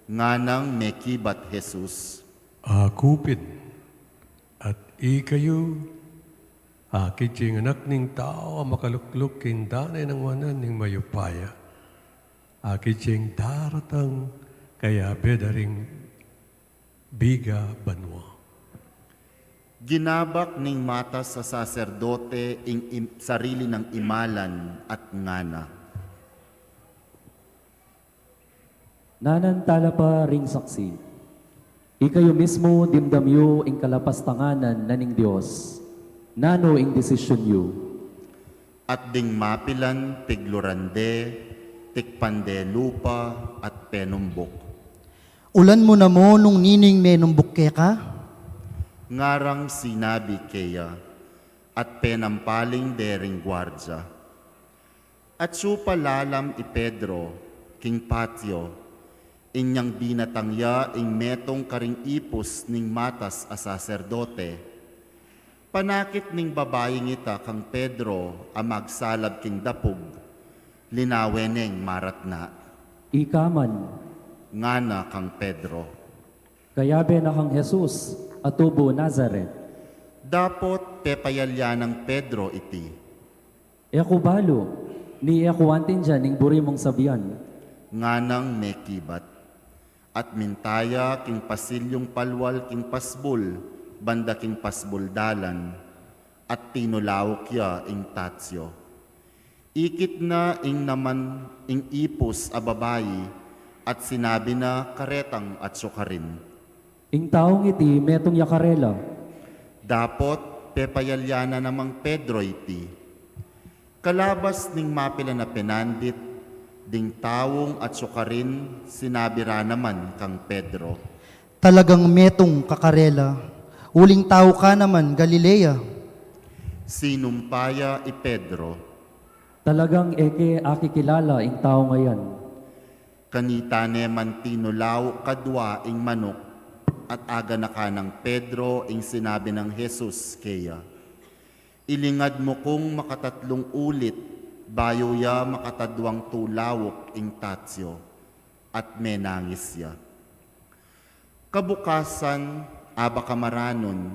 Nga nang may kibat Jesus. Akupin at ikayo, akit yung anak ning tao ang makalukluk king danay ng wanan ning mayupaya. Akit yung daratang kaya bedaring biga banwa. Ginabak ning matas sa saserdote ing sarili ng imalan at ngana. Nanantala pa ring saksi. Ikayo mismo dimdamyo ing kalapastanganan na ning Diyos. Nano ing desisyon yu. At ding mapilan tiglurande, tikpande lupa at penumbok. Ulan mo na mo nung nining menumbuk ke ka? Ngarang sinabi keya, at penampaling dering gwardya. At supalalam i Pedro, king patio, inyang dinatangya ing metong karing ipos ning matas a saserdote. Panakit ning babaeng ita kang Pedro a magsalab king dapog, linaweneng maratna. Ikaman, Ngana kang Pedro. kayabe na kang Jesus, atubo Nazaret. Dapot pepayalya ng Pedro iti. Eko balo, ni eko antin dyan, ning buri mong sabihan. Nganang mekibat. At mintaya king pasilyong palwal king pasbul, banda king pasbul dalan, at tinulawok ya ing tatsyo. Ikit na ing naman ing ipos a babayi, at sinabi na karetang at sukarin. Ing taong iti, metong yakarela. Dapot pepayalyana namang Pedro iti. Kalabas ning mapila na penandit, ding tawong at sukarin, sinabi ra naman kang Pedro. Talagang metong kakarela. Uling tao ka naman, Galilea. Sinumpaya i Pedro. Talagang eke akikilala ing tao ngayon. Kanita neman tinulaw kadwa ing manok, at aga na ka ng Pedro ing sinabi ng Jesus keya. Ilingad mo kung makatatlong ulit, bayo ya makatadwang tulawok ing tatsyo, at menangis ya. Kabukasan, aba kamaranon,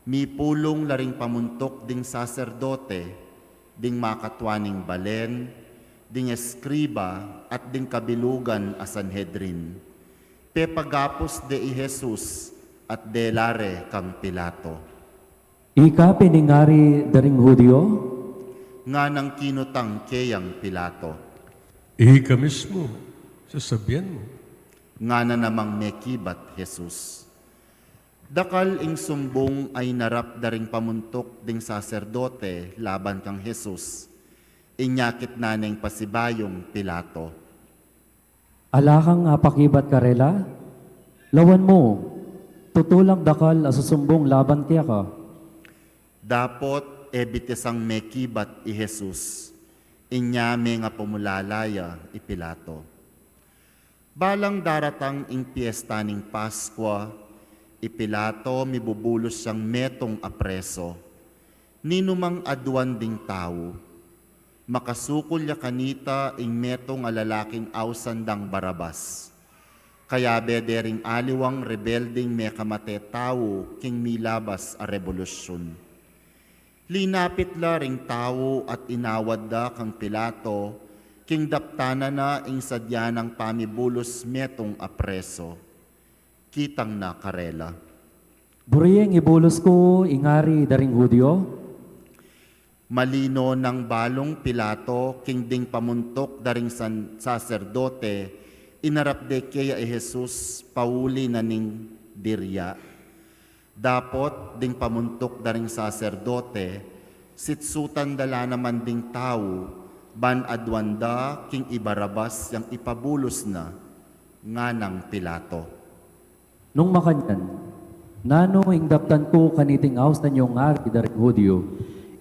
mi pulong laring pamuntok ding saserdote, ding makatwaning balen, ding eskriba, at ding kabilugan a Sanhedrin. Pepagapos de i Jesus, at delare kang Pilato. Ika piningari daring Hudyo, Nga nang kinutang keyang Pilato. Ika mismo, sasabihan mo. Nga na namang mekibat Jesus. Dakal ing sumbong ay narap daring pamuntok ding saserdote laban kang Jesus. Inyakit na neng pasibayong Pilato. alakang pakibat karela, lawan mo, tutulang dakal asusumbong laban kaya ka. Dapot ebitisang mekibat i Jesus. Inya me nga pumulalaya i Pilato. Balang daratang ing piyesta ning Paskwa, i Pilato mibubulos siyang metong apreso. Ninumang aduan ding tao. Makasukol ya kanita ing metong alalaking awsandang Barabas. Kaya bedering aliwang rebelding me kamate tao king milabas a revolusyon. Linapit la ring tao at inawad da kang Pilato, king daptana na ing sadya ng pamibulos metong apreso. Kitang na karela. Buriyeng ibulos ko ingari daring Hudyo, Malino ng balong Pilato, king ding pamuntok daring saserdote, inarap de kaya e Jesus, pauli na ning dirya. Dapot ding pamuntok daring saserdote, sitsutan dala naman ding tao, ban adwanda king ibarabas yang ipabulos na, nga ng Pilato. nung makanyan, nano ing daptan ko kaniting aws na niyong ngari daring Hudyo,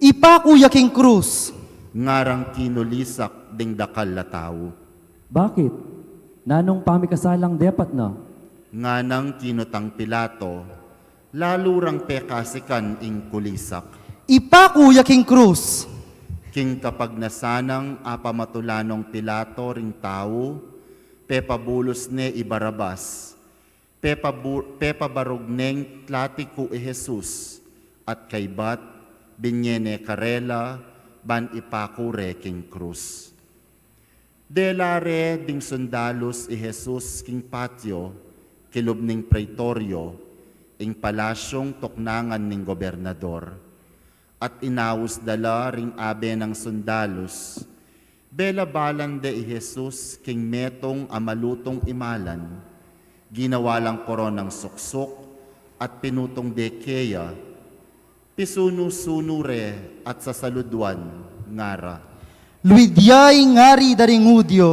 Ipakuya king krus. Ngarang kinulisak ding dakal la tao. bakit? Nanong pamikasalang depat na? Nga nang kinutang Pilato, lalurang pekasikan ing kulisak. Ipakuya king krus. King kapag nasanang apamatulanong Pilato ring tao, pepabulos ne ibarabas, pepabarog neng tlatiku e Jesus, at kaybat, binyene karela, ban ipakure king krus. Delare ding sundalos e Jesus king patio, kilob ning pretorio, ing palasyong toknangan ning gobernador, at inawos dala ring abe ng sundalos, bela balan de i Jesus king metong amalutong imalan, ginawalang koronang suksok at pinutong dekeya, pisunu-sunure at sasaludwan ngara. Luidyay ngari daring Hudyo.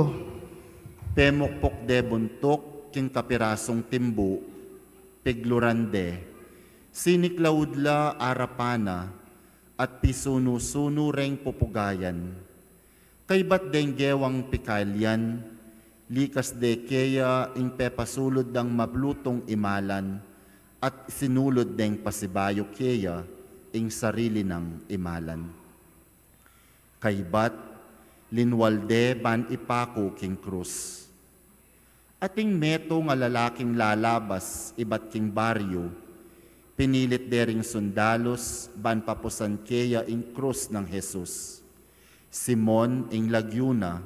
Pemokpok de buntok king kapirasong timbu, piglurande, siniklaudla arapana, at pisunu-sunu reng pupugayan. Kay bat denggewang pikalyan, likas de keya ing pepasulod ng mablutong imalan, at sinulod deng pasibayo keya ing sarili ng imalan. Kaybat, linwalde ban ipako king krus. Ating meto nga lalaking lalabas ibat king baryo, pinilit dering sundalos ban papusan keya ing krus ng Jesus. Simon ing Lagyuna,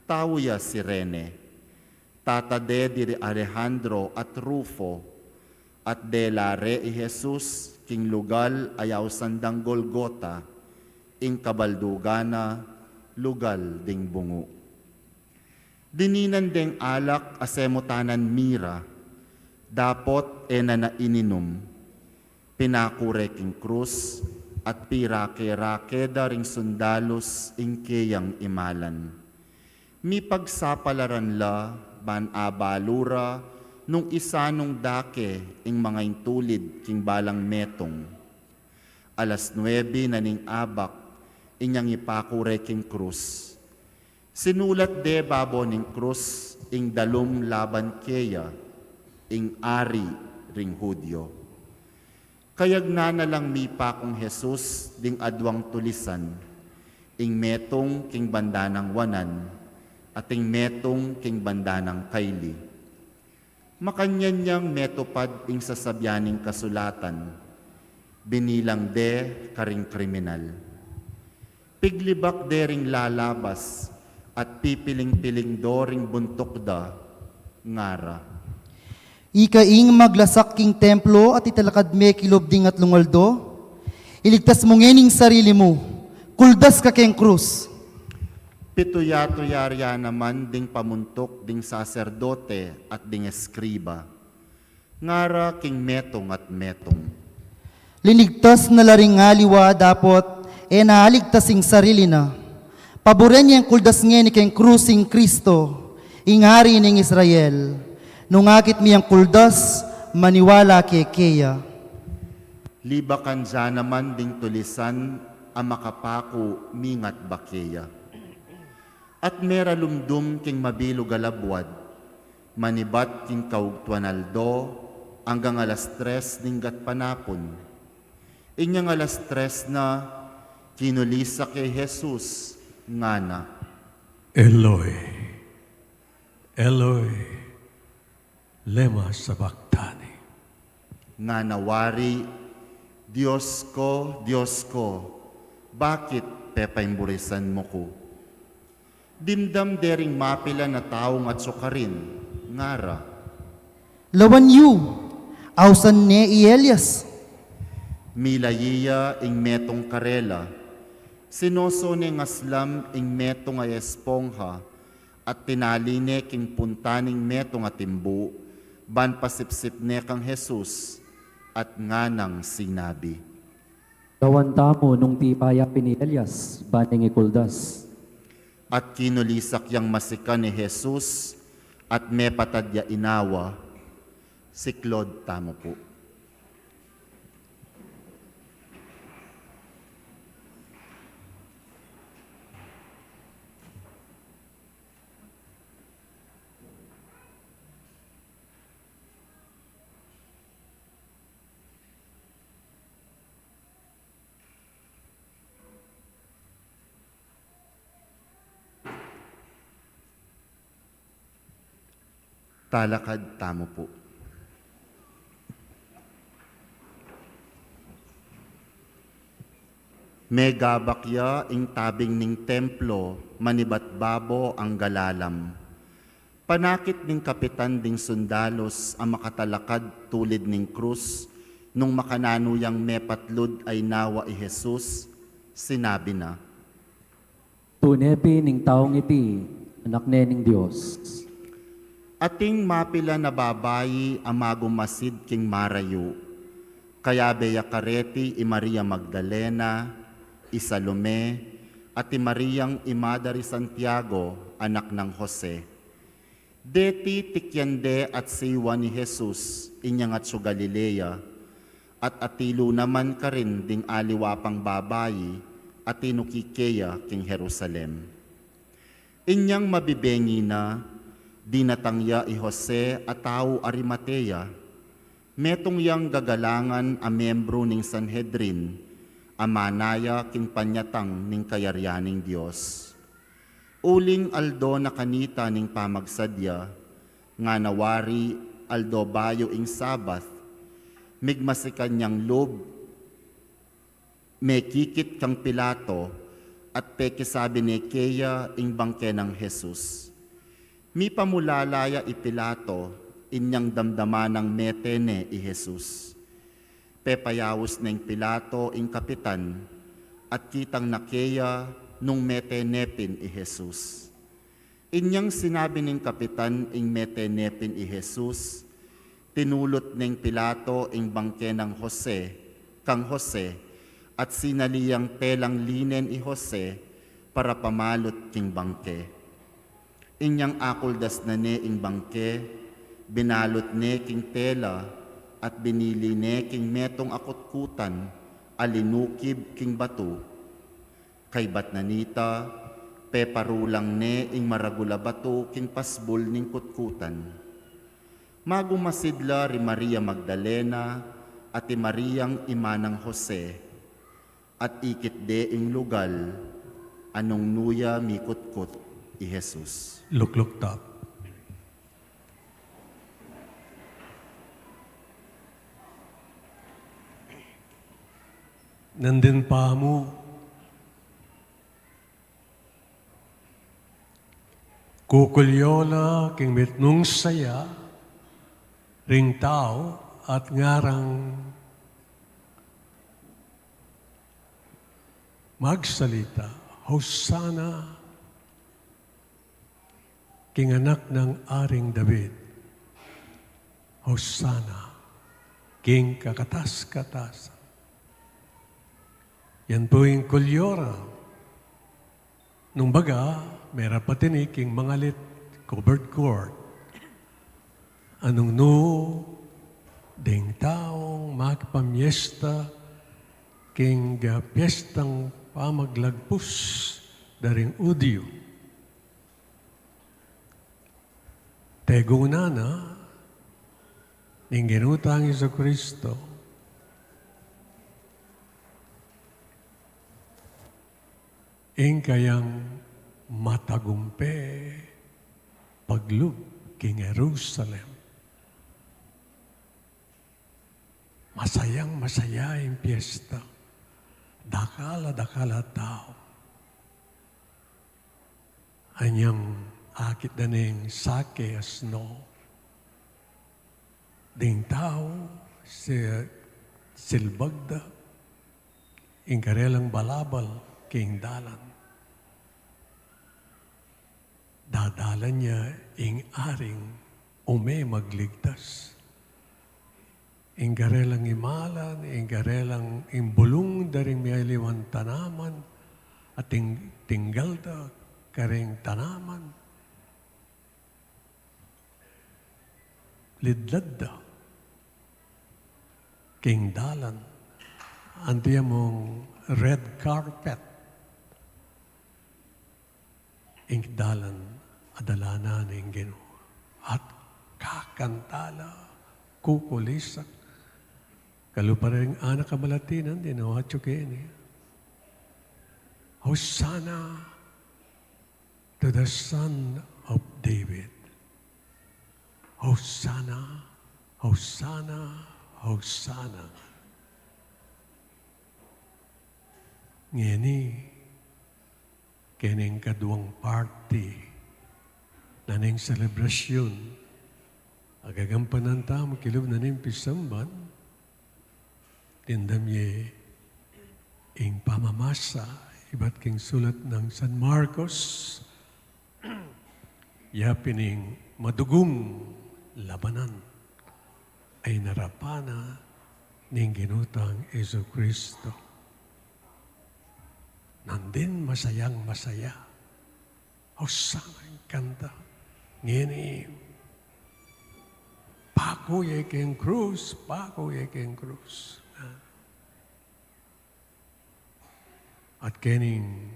tawya si Rene, tatade di Alejandro at Rufo, at delare i Jesus king lugal ayaw sandang Golgota, ing kabaldugana, lugal ding bungo. Dininan deng alak asemutanan mira, dapot ena na ininom, pinakure king krus, at pirake-rake daring sundalos ing keyang imalan. Mi pagsapalaran la, ban abalura, nung isa nung dake ing mga intulid king balang metong. Alas 9 na ning abak, inyang ipakure king krus. Sinulat de babo ning krus, ing dalum laban keya, ing ari ring Hudyo. Kayag na lang mipa kong Jesus, ding adwang tulisan, ing metong king bandanang wanan, at ing metong king bandanang kaili. Makanyan niyang metopad ing sasabyaning kasulatan, binilang de karing kriminal. Piglibak dering lalabas, at pipiling-piling doring buntok ngara. Ikaing maglasak king templo at italakad me kilobding at lungaldo, iligtas mo ngening sarili mo, kuldas ka keng krus. Pituya-tuyarya naman ding pamuntok ding saserdote at ding eskriba, ngara king metong at metong. Linigtas na laring ngaliwa dapot, naaligtas ing sarili na. Paboren niyang kuldas ngeni keng krusing Kristo, ingari ning Israel. Nung akit miyang kuldas, maniwala kay keya. Libakan dyan naman ding tulisan, ang makapako mingat bakeya. At mera lumdum king mabilo galabwad, manibat king kaugtuanaldo, hanggang alas 3 ninggat panapon. Inyang alas 3 na, kinulisa kay Jesus, ngana. Eloi, Eloi, lema sabachthani. Nganawari, Diyos ko, bakit pepaimburisan mo ko? Dimdam dering mapila na taong at sukarin, ngara. Lawan yu, ausan ne i Elias. Milayiya ing metong karela, sinoso ni ngaslam ing metong ay espongha, at tinaline king puntaning metong at timbu, ban pasipsip ne kang Jesus, at nganang sinabi. Gawanta mo nung tipaya ni Elias, baning ikuldas. At kinulisak yang masika ni Jesus, at me patadya inawa, siklod tamo po. Talakad tamo po. Megabakya ing tabing ning templo, manibat babo ang galalam. Panakit ning kapitan ding sundalos ang makatalakad tulid ning krus, nung makananuyang mepatlod ay nawa i Jesus, sinabi na, Tunepi ning taong iti, anak nening Diyos. ating mapila na babayi amago masid king marayo, kaya beya kareti i Maria Magdalena, i Salome, at i Mariang imadari Santiago, anak ng Jose. Deti tikyande at siwa ni Jesus, inyang at su Galilea, at atilo naman ka rin ding aliwapang babayi, at tinukikeya king Jerusalem. Inyang mabibengi na, dinatangya i Jose at tao Arimatea, metong yang gagalangan a membro ning Sanhedrin, amanaya king panyatang ning kayaryaning Dios. Uling aldo na kanita ning pamagsadya, nga nawari aldo bayo ing Sabath, migmasikan niyang lob, may kikit kang Pilato, at pekisabi ni Keya ing bangke ng Jesus. Mi pamulalaya i Pilato, inyang damdaman ng metene i Jesus. Pepayawos ng Pilato ing kapitan, at kitang nakeya nung metenepin i Jesus. Inyang sinabi ng kapitan ing metenepin i Jesus, tinulot ng Pilato ing bangke ng kang Jose, at sinaliyang telang linen i Jose para pamalot king bangke. Inyang akuldas na ne ing bangke, binalot ne king tela, at binili ne king metong akutkutan, alinukib king batu. Kay batnanita, peparulang ne ing maragula batu king pasbol ning kutkutan. Magumasidla ri Maria Magdalena at ti Mariang ima ng Jose, at ikit de ing lugal, anong nuya mikutkut i Jesus. Look top. Nandin pa mo, kukulyola king mitnung saya, ring tao at ngarang magsalita, Hosanna, king anak ng Aring David. Hosanna, king kakatas-katas. Yan po yung kulyora. Nung baga, mera patinik king mangalit, covered court. Anong no, ding taong makipamyesta, king piyestang pamaglagpus, daring udyo. Tegunana, ning ginutang Iso Kristo, ing kayang matagumpe paglub king Jerusalem. Masayang masaya yung piyesta. Dakala tao. Anyang akit na ning sake asno. Ding tao silbagda. Ingkarelang balabal king dalan. Dadalan niya ing aring magligtas. Ingkarelang imalan, ingkarelang imbulong daring mialiwan tanaman, at tinggal da karing tanaman. Lidlad da. King dalan. Antiya mong red carpet. Ing dalan adalana ng Ginoo. At kakantala, kukulisak. Kaluparing anak kabalatinan din, o atsukeni. Hosanna to the Son of David. Hosanna, Hosanna, Hosanna. Ngeni, kening kaduang party na ning selebrasyon. Agagampanan ta, makilob na ning pisamban, tindam ye ing pamamasa, iba't king sulat ng San Marcos, yapining madugong labanan ay narapana ning ginutang Iso Kristo. Nandin masayang masaya. Hosanna ang kanta. Ngini, pako ye king krus, pako ye king krus. At kening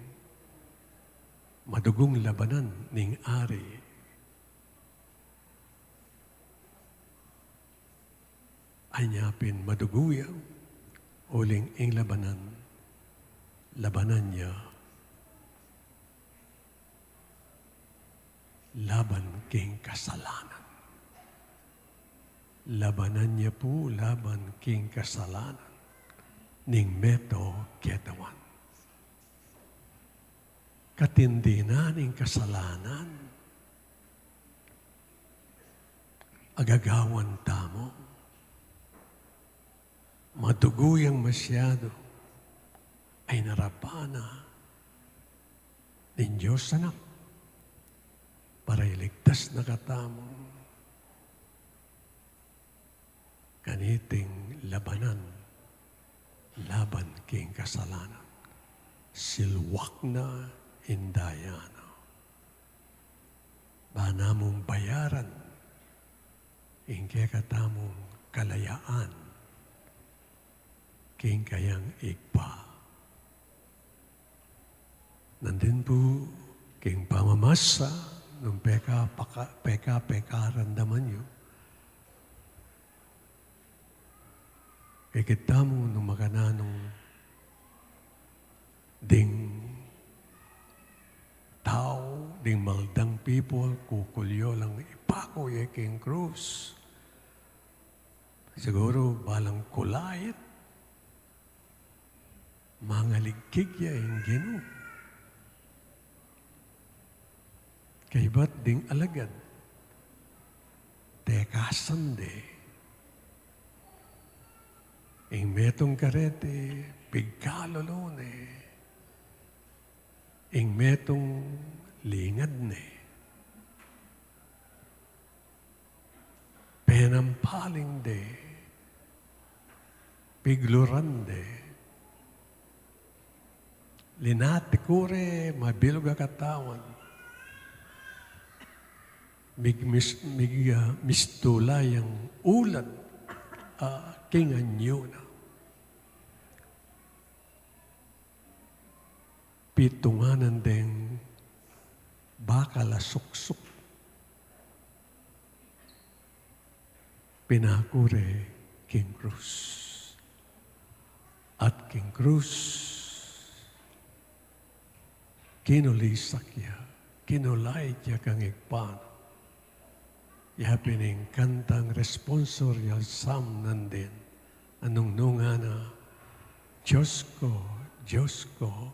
madugong labanan ning ari, anyapin maduguyang uling ing labanan niya laban king kasalanan. Labanan niya po laban king kasalanan ning meto ketawan. Katindi na ning kasalanan, agagawan tamo, maduguyang masyado, ay narapana ng Diyos anak para iligtas na katamo kaniting labanan laban king kasalanan. Silwak na indayana. Bana mong bayaran ingke katamong kalayaan king kayang igpa. Nandun po king pamamasa nung peka-randaman nyo. Kaya kita mo nung makananong ding tao, ding maldang people, kukulyo lang ipako yung king krus. Siguro balang kulayat, mga ligkig yung Ginoo. Kay ba't ding alagad? Tekasan de. Ing metong karete, pigkalolone. Ing metong lingad ne. Penampaling de. Pigluran de. Linati kure, mabilog katawan. Mistula yung ulan. Kingan nyo na. Pitunganan ding bakal suksuk. Pinakure King Cruz. At King Cruz, kinulisak ya, kinulay ya kang igpano. Yapining kantang responsor ya sam nandin. Anong nungana, Diyos ko,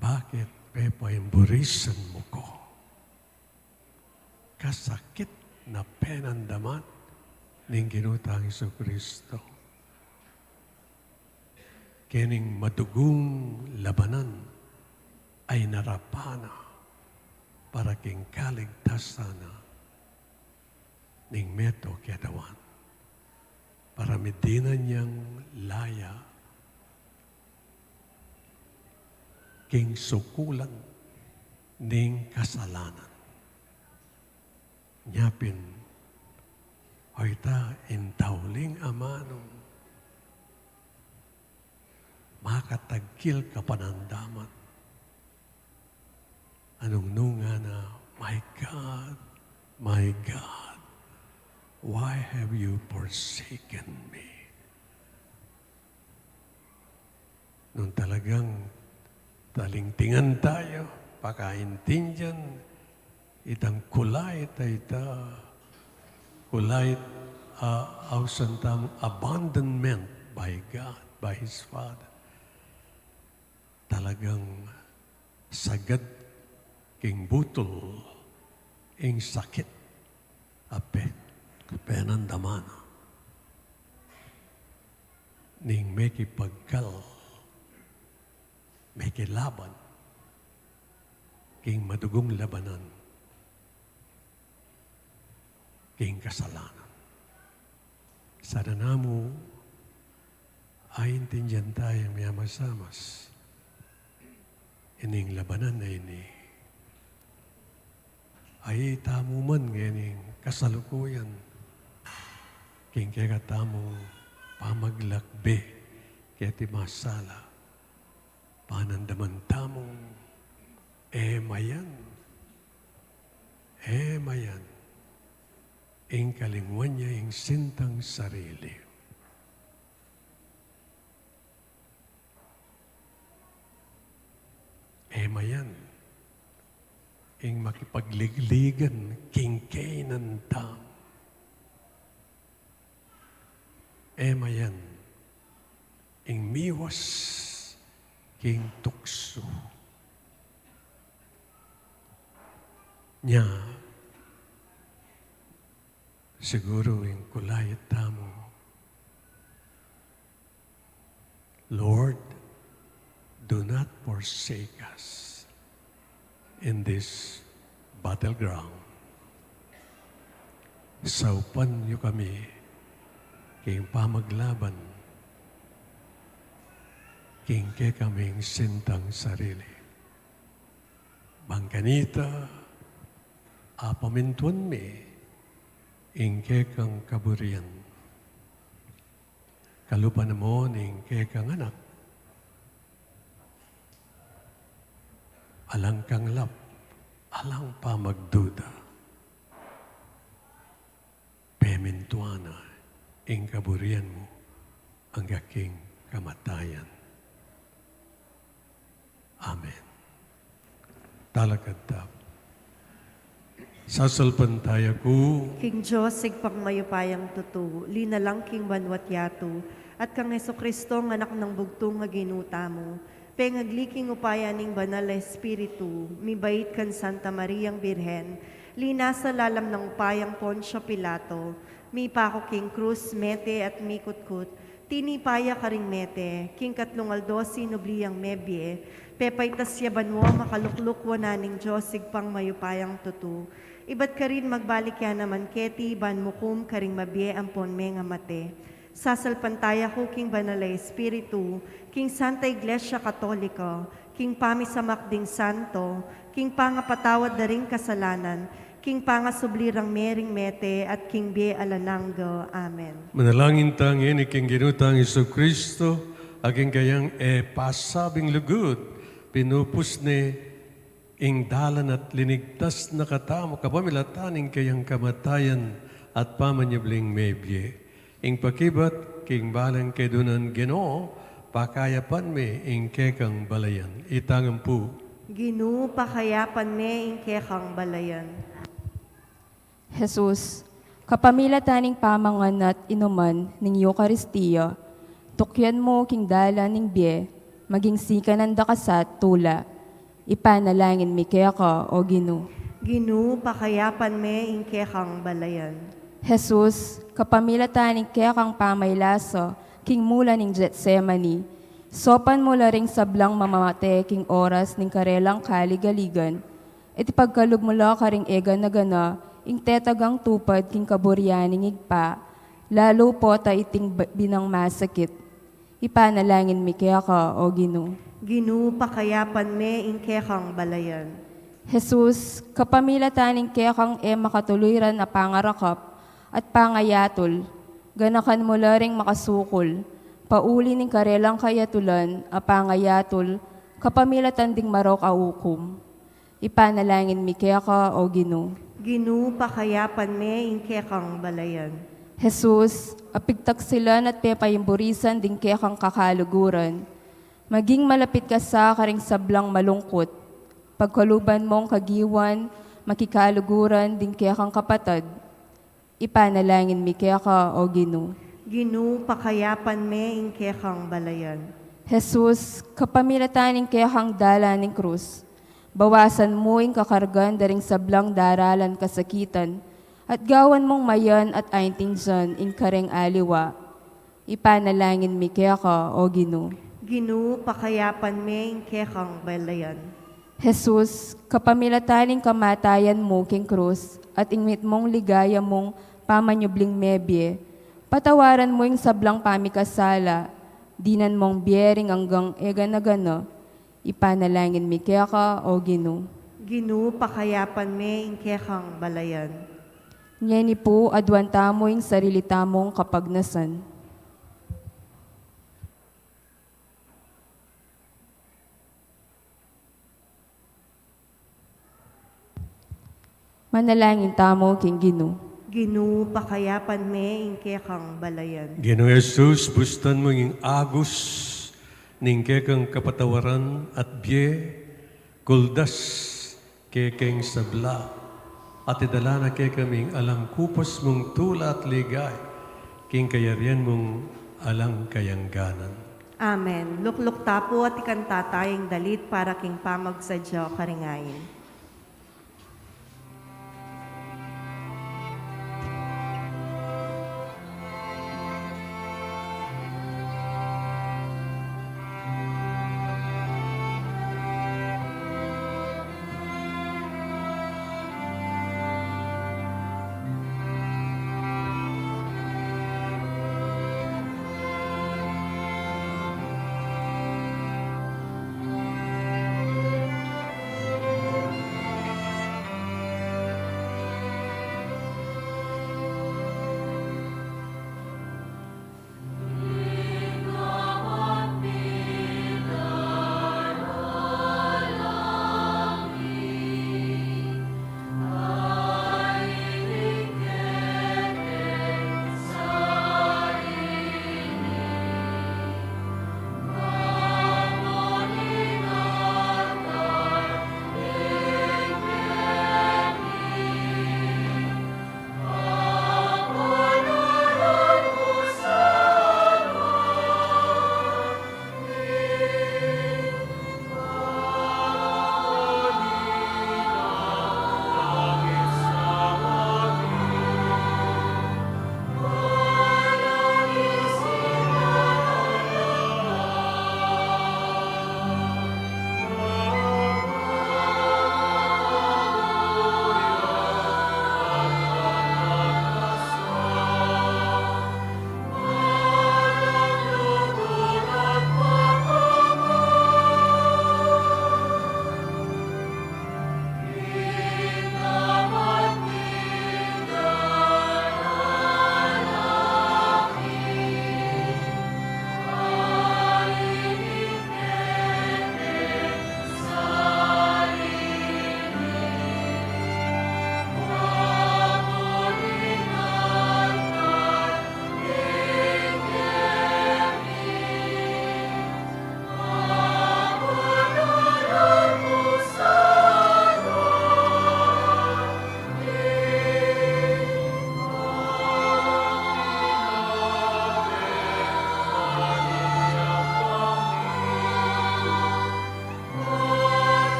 bakit pepaimburisan mo ko? Kasakit na penandaman ning ginutang Jesucristo. Kining madugong labanan ay narapana para king kaligtasan ning meto ketawan. Para medina niyang laya king sukulan ning kasalanan. Nyapin, hoyta intawling amanong makatagkil kapanandaman. Anong nunga na, my God, why have you forsaken me? Nung talagang talingtingan tayo, pakaintindihan, itang kulay ausantam abandonment by God, by His Father. Talagang sagad king butol, ing sakit, penandamana. Ning may kipagkal, may kilaban, king madugong labanan, king kasalanan. Sana namo ay intindihan tayo may masamas. Ining labanan na ini ay tamuman ngayon kasalukuyan king kaya tamong pamaglakbe kaya ti masala panandaman tamong mayan ing kalingwan niya ing sintang sarili mayan. Ing makipagligligan king Canaan dam. Mayan. Ing miwas king tukso. Nya, siguro ing kulayat tamo. Lord, do not forsake us in this battleground. Saupan niyo kami kayong pamaglaban, kingke kaming sintang sarili. Bangkanita, apamintuan mi, ingke kang kaburian. Kalupan mo ning ingke kang anak. Alang kang lap, alang pa magduda. Pemintuana, ing kaburian mo, ang aking kamatayan. Amen. Talakad sasalpan tayo ko, King Diyos, sigpang mayupayang tutu, linalang king banwat yato, at kang Heso Kristo, ng anak ng bugtong nga ginuta mo. Pengagliking upayaning banal na Espiritu, mibait kan Santa Mariang Birhen, lina sa lalam ng upayang Poncio Pilato, mi pako king Cruz, Mete at Mikutkut, tinipaya karing Mete, king katlong aldosi nubliyang Mebye, pepay tasyaban mo makalukluk wananing Diyos sigpang mayupayang tutu. Ibat ka rin magbalik yan naman keti, ban mukum karing mabye ampon me nga mate. Sasalpantaya ko king banal na Espiritu, king Santa Iglesia Katolika, king pamisamakding santo, king pangapatawad na ring kasalanan, king pangasublirang mering mete, at king bie alananggo. Amen. manalangin tangin iking ginutang Iso Kristo, aking kayang pasabing lugod, pinupus ni ing dalan at linigtas na katamo, kapamilataning kayang kamatayan at pamanyabling mebye. Ing pakibat, king balang kedunan Ginoo, pakayapan me ing kekang balayan. Itangan po. Ginu pakayapan me ing kekang balayan. Jesus, kapamilataning pamangan at inuman ning Eucharistia, tukyan mo king dala ning bie, maging sika ng dakasat tula, ipanalangin mi kaya ka, o Ginu. Ginu pakayapan me ing kekang balayan. Jesus, kapamilataning kaya kang pamaylaso, king mula ning Getsemani, sopan mo laring sablang mamamate king oras ning karelang kaligaligan, iti pagkalub mo la karing ega na gana, ing tetagang tupad king kaburyaning igpa, lalo po ta iting binang masakit. Ipanalangin mi kaya ka, o Ginu. Ginu pakayapan me ing kekang balayan. Jesus, kapamilataning kaya kang makatuloyran na pangarakap at pangayatol, ganakan mo laring makasukol, pauli ning karelang kayatulan, a pangayatol, kapamilatan ding marok aukum. Ipanalangin mi kaya ka, o Ginu. Ginu pakayapan me ing kekang balayan. Jesus, apigtaksilan at pepayimburisan ding kaya kang kakaluguran, maging malapit ka sa karing sablang malungkot, pagkaluban mong kagiwan, makikaluguran ding kaya kang kapatid, ipanalangin mi kaya ka, o Ginu. Ginu pakayapan me ing kekang balayan. Jesus, kapamilataning kaya kang dala ning krus, bawasan mo ing kakargan daring sablang daralan kasakitan, at gawan mong mayan at aintingsan ing kareng aliwa, ipanalangin mi kaya ka, o Ginu. Ginu pakayapan me ing kekang balayan. Jesus, kapamilataning kamatayan mo king krus, at ingmit mong ligaya mong pamanyubling mebye, patawaran mo yung sablang pamikasala, dinan mong biyering hanggang ega na gano, ipanalangin mi kaya ka, o Ginu. Ginu pakayapan me ing kekang balayan. Ngeni po adwanta mo yung sarili tamong kapagnasan. Manalangin tamo king Ginu. Ginu pakayapan me ing kekang balayan. Ginoong Jesus, bustan mo yung agos ning kekang kapatawaran at biye, kuldas kekeng sabla, at idala na kay kaming alang kupos mong tula at ligay, king kayarian mong alang kayangganan. Amen. Lukluk tapo at ikanta tayong dalit para king pamagsadyo karingayin.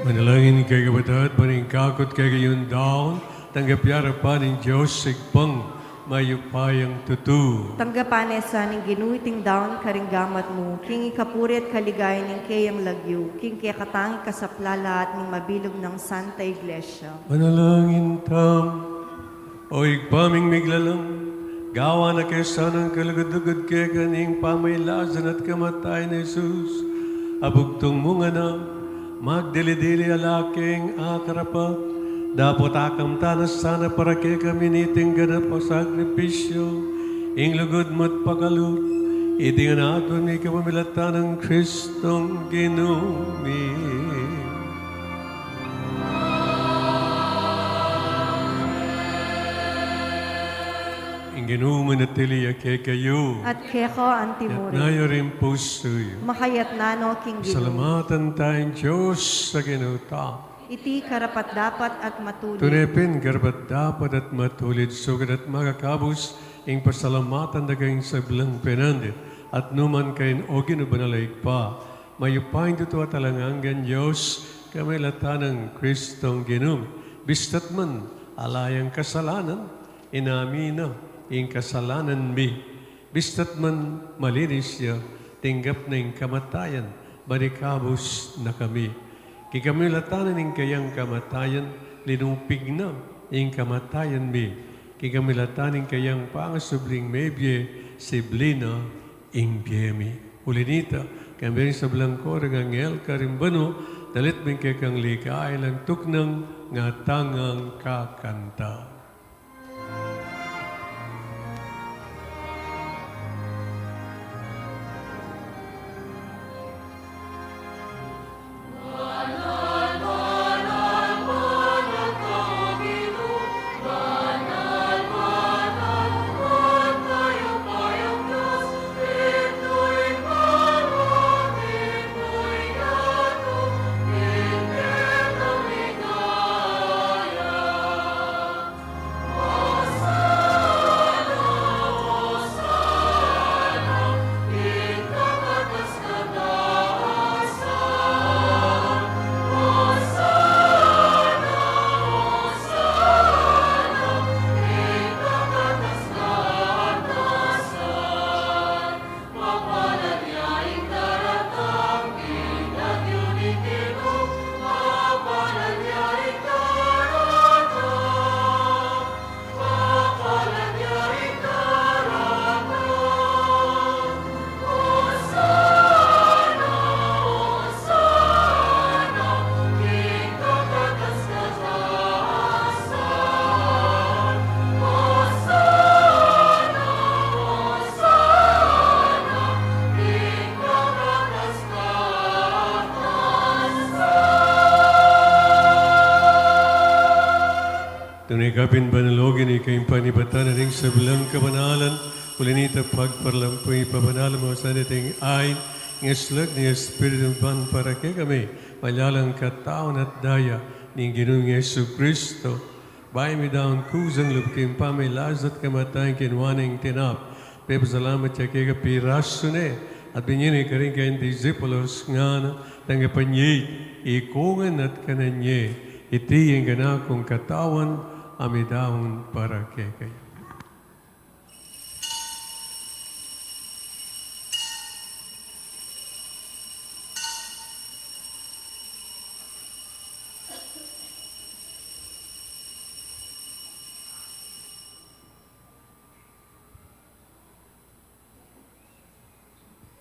Manalangin kay kabatad, paningkakot kay gayon daon, tanggapyara pa ng Diyos sigpang mayupayang tutu. Tanggapan esa ning ginuiting daon karinggamat mo, king ikapuri at kaligay ning kayang lagyo, king kaya katangi kasaplala at ning mabilog ng Santa Iglesia. Manalangin tam, o igpaming miglalang, gawa na kayo sanang kalugod-lugod kay kaning pamaylasan at kamatay ni Jesus. Abugtong mo nga na, magdili-dili alaking akarapat, dapat akam tanas sana para kay kami niting ganap o sakripisyo, ing lugod mo't pagalut, iti nga na ako ni kamamilatan ng Kristong ginumi. Ginuman at tiliya kay kayo. At keko At antimuri. nayo rin puso'y. Makayat nano king ginu. Salamatan tayong Diyos sa ginuta. Iti karapat dapat at matulid. Tunepin, karapat dapat at matulid, sugat at makakabos, ing pasalamatan na kayong sablang penandit, at numan kayo o ginubanalay pa, mayupain tuto at talanganggan Diyos, kami latanang Kristong ginum. Bistat man, alayang kasalanan, inamina, ing kasalanan mi. Bistat man, malinis siya, tinggap na ing kamatayan, barikabos na kami. Kikami latanan ing kayang kamatayan, linupig na ing kamatayan mi. Kikami latanin kayang pangasubling mebye, siblina, ing biyemi. Ulinita, kami rin sa blangko, rangangel, karimbano, dalit min kay kang likay lang tuknang nga tangang kakanta. Tunay kapin banalogin ikayong panibatan na rin sa bilang kabanalan, ulinita pagparlampoy pabanalan mo sa nating ay, ng slag ni Espiritu Ban para kay kami, malalang kataon at daya, ni Ginoong Yesu Kristo, bay mi daon kusang lupking pamilaz at kamatayin kinwaning tinap, pepasalamat siya kay kapiraso ne, at binyini ka rin kayong disipulos nga na, tanggapanyay, ikungan at kananyay, iti yung ganakong katawan, amidahon para kay kayo.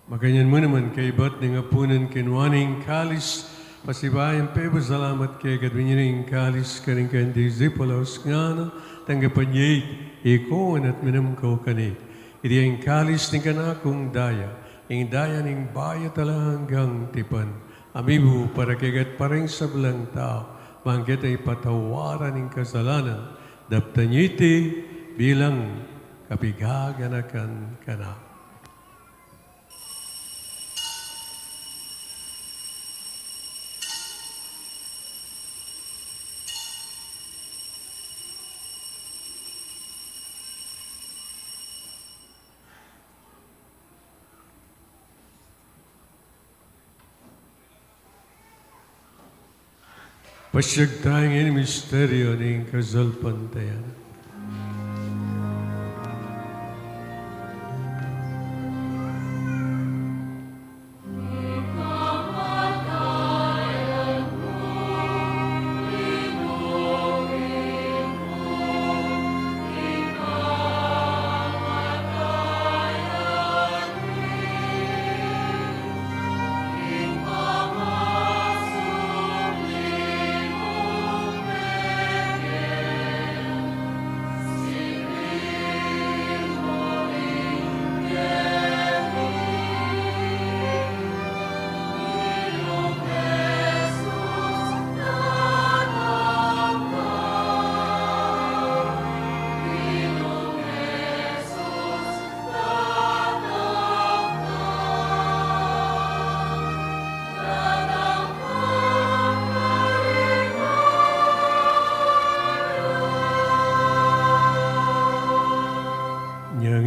Maganyan mo naman kay ba't ng apunan kinwaning kalis, pasibayan pebo salamat kay gadwinyining kalis karing kayong disipulos nga na tanggapan niya ikoon at minamkaw kani. Iti ang kalis ng kanakong daya, ang daya ng baya talahanggang tipan. Amibu para kagat parang sa belang tao, manggit ay patawaran ng kasalanan, daptan niya iti bilang kapigaganakan kana. Pasyag tayong misteryo ng kasalpantayan.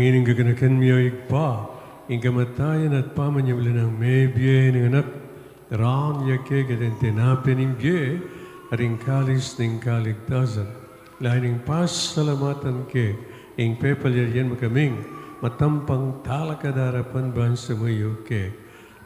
Ngining gaganakan miyo igpa, ing kamatayan at pamanyawalan ng mebye ng anak Ram yake gaden tinapin ge, aring kalis ng kaligtasan. Lain ng pasalamatan ke, ing pepalyan makaming, matampang talakadarapan ban sa mayo ke.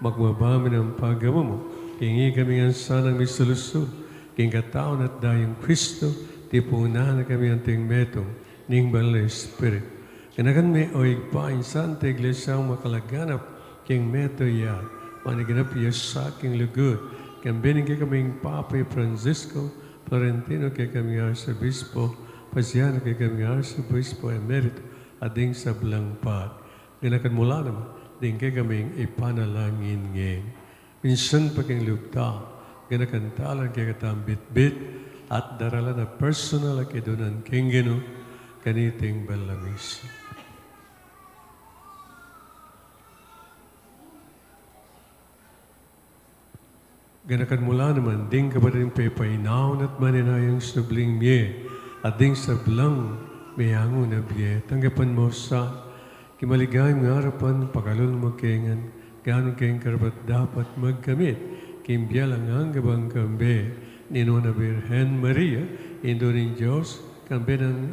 Magmabami ng paggawa mo, kingi kami ang sanang misalusod, king kataon at dayong Kristo, tipunan na kami ang ting metong, ning banal na Spirit. Kanakan may oig pa, insan te iglesyang makalaganap, king meto ya, maniganap ya sa aking lugod, kang binigay kaming Papa Francisco, Florentino kay kami Arsobispo, Pasiano kay kami Arsobispo Emerito, ading sa Blangpat. Kanakan mula naman, din kay kaming ipanalangin ngayon. Minsan pa kang lupta, ganakantalan kay katang bit-bit, at darala na personal at idunan king gino, kaniting balamis. Ganakan mula naman, ding kapating pepainaw at maninayang subling miye, at ding sablang mayango na biye, tanggapan mo sa kimaligayang nga harapan, pakalol mo kengan, gano'n kayong karapat dapat magkamit, kimbiyalang ang gabang kambe, ni Nona Virgen Maria, Indo ng Diyos, kambe ng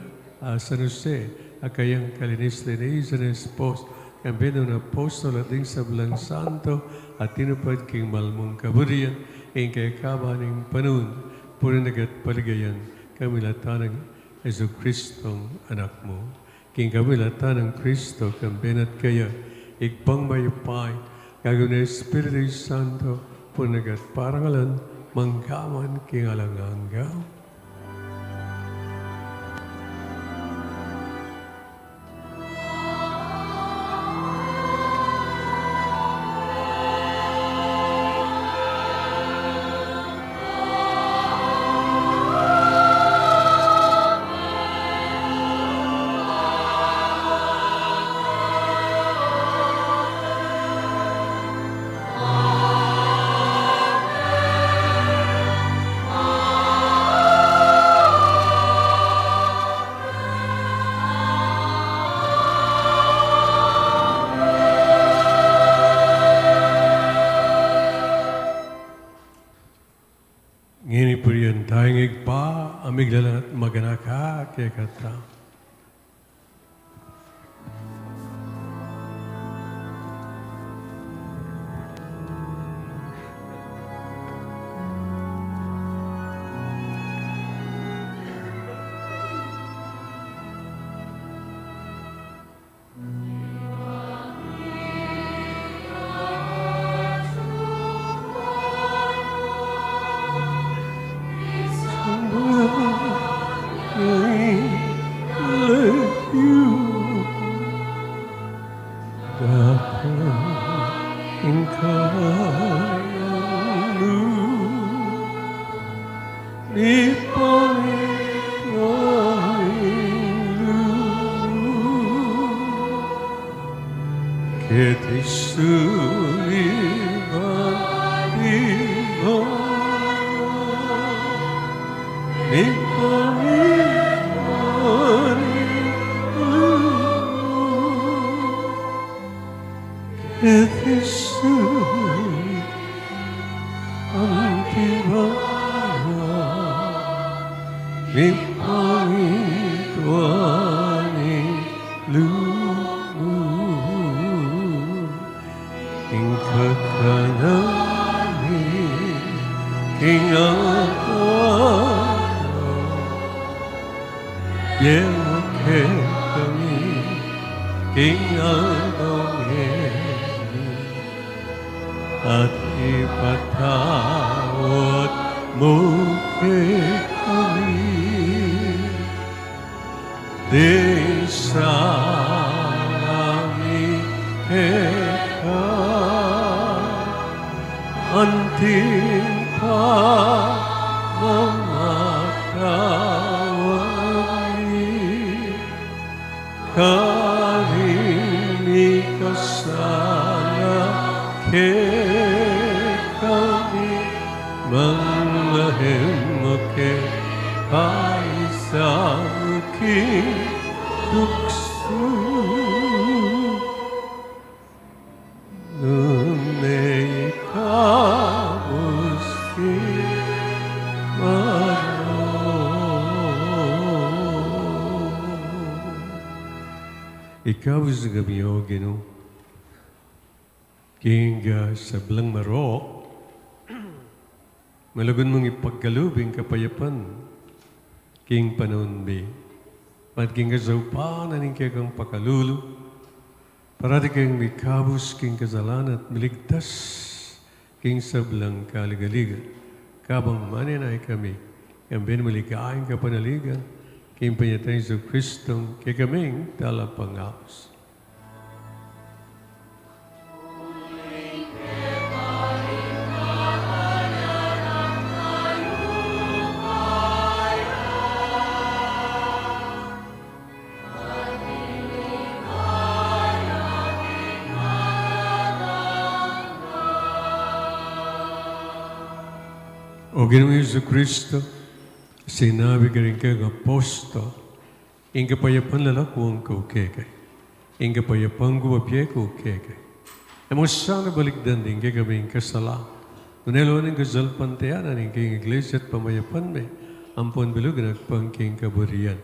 San Jose, akayang kalinis-linis na espos, kambe ng apostol at ding sablang santo, at tinupad king malmong kaburian, ing kay kabaning panun, puro nagat paligayan, kamilatan ng Yesu Kristong anak mo. King kamilatan ng Kristo, kambenat kaya, igpang mayupay, gagawin na Espiritu Santo, puro nagat parangalan, mangkaman king alanganggaw. Ngini po yan tayong igpa, amigdalan at maganaka, kaya kata. At ipatawad mo kay kami di sa aming peka anting pa mamatawag karini ka sana kami manglahim mo ke paisang dukso nunay ka ikaw sa gabi o Ginoo. King sa belang marok, malagon mong ipagkalubing kapayapan, king panahon be. At king kasaupan na ning kang pakalulu, para di kang mikabus king kasalan at miligtas, king sablang kaligaligan. Kabang manin ay kami, ang binmaligaing kapanaligan, king panyatay sa Kristong, kay kaming talapangapos. O Ginoong Yesu Kristo, sinabi ka rin kang apostol, ang kapayapan lalakwang ko kekay, ang kapayapan gumapye ko kekay. Amo sana balikdan din kay kaming kasala. Nunelo ng kasalpantayanan ng king iglesia at pamayapan may, ampon bilugan at pangking kaburian.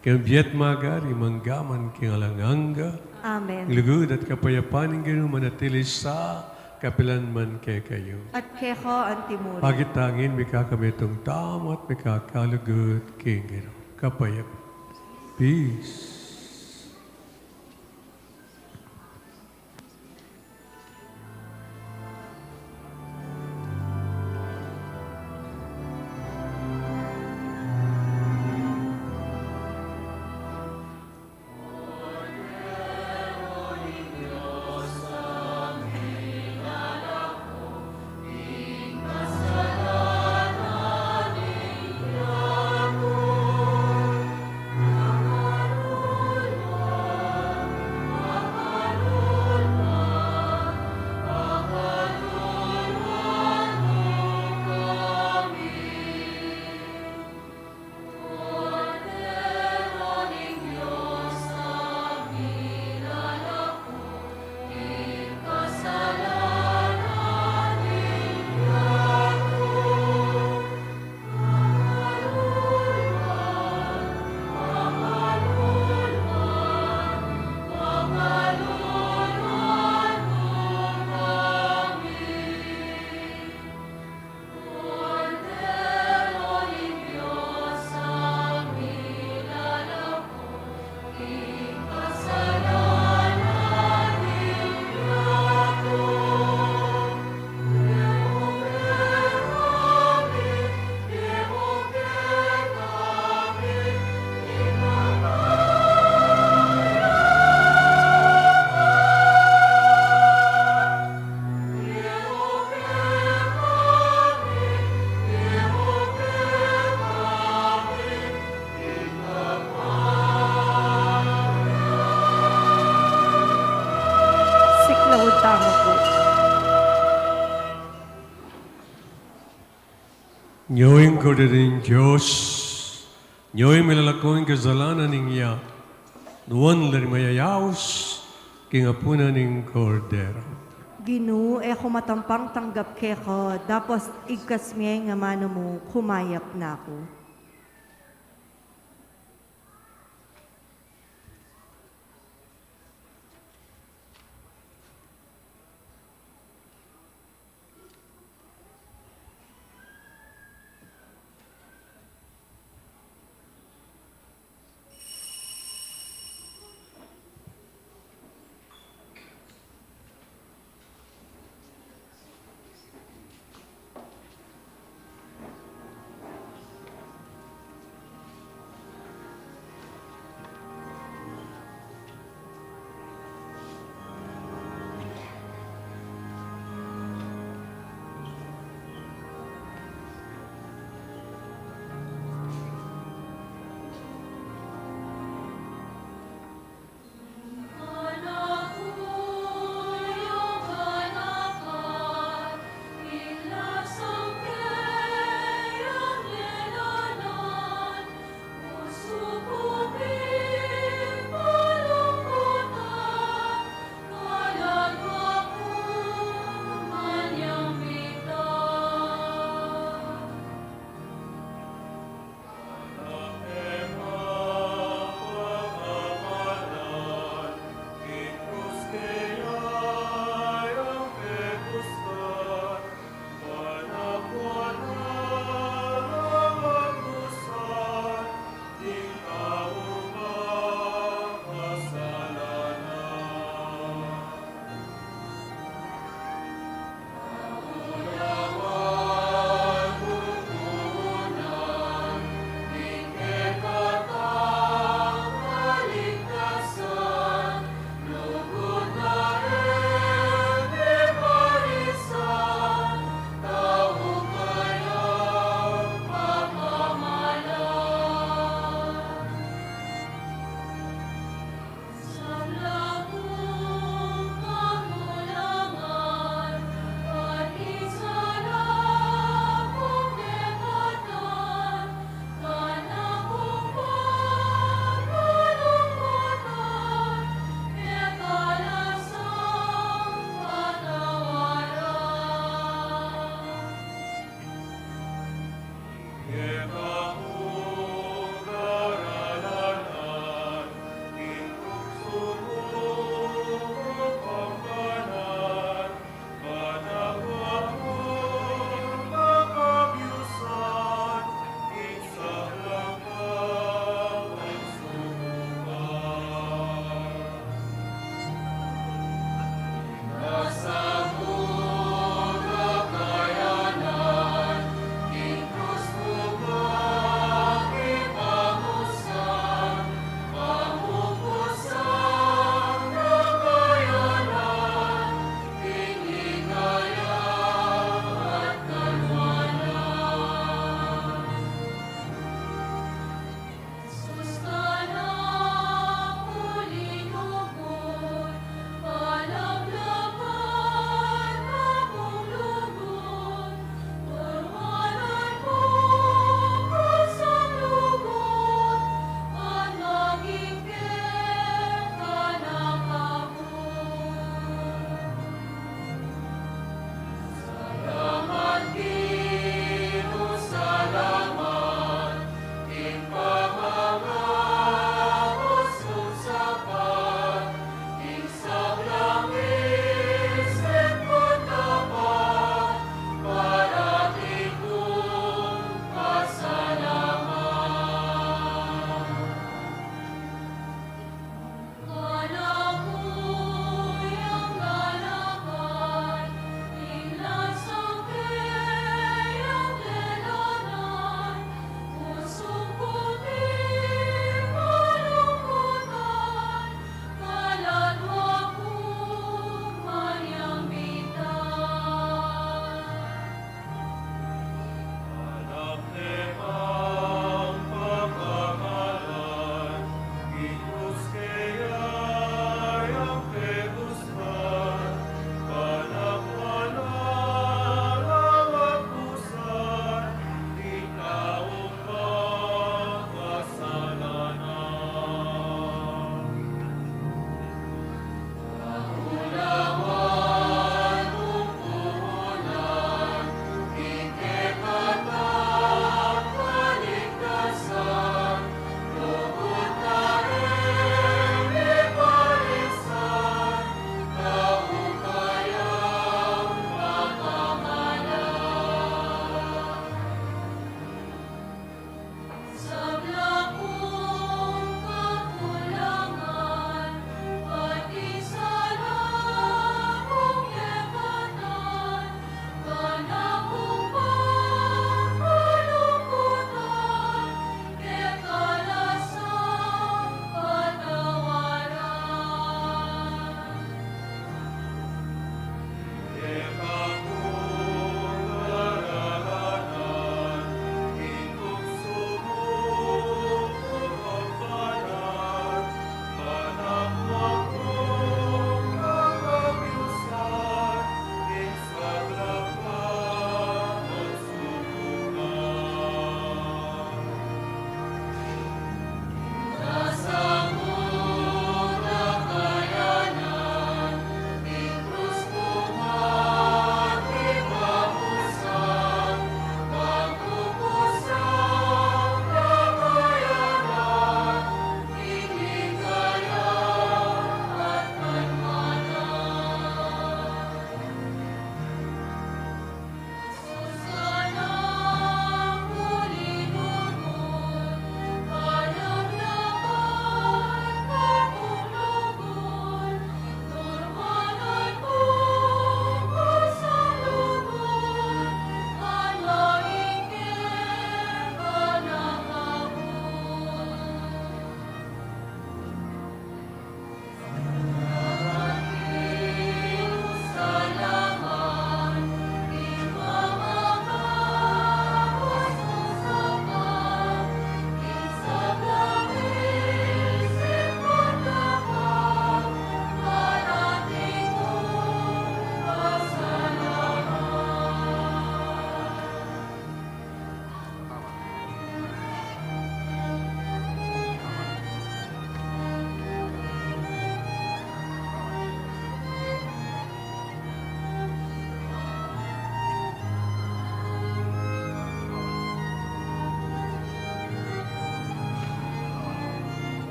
Kaya biyat magari manggaman king alanganga, Amen. lugod at kapayapan ng Ginoong manatili sa kapilan man kay kayo. At keho ang timuro. Pagitangin, may kakamitong tama at may kakalugot king Ginoong. Kapayap. Peace. Nyoing ko din Diyos, nyoing milalakong kasalanan niya, nuwan lari mayayaos, kingapunan ng kordero. Ginoo, ako matampang tanggap keho, tapos igkas miya nga mano mo, kumayap na ako.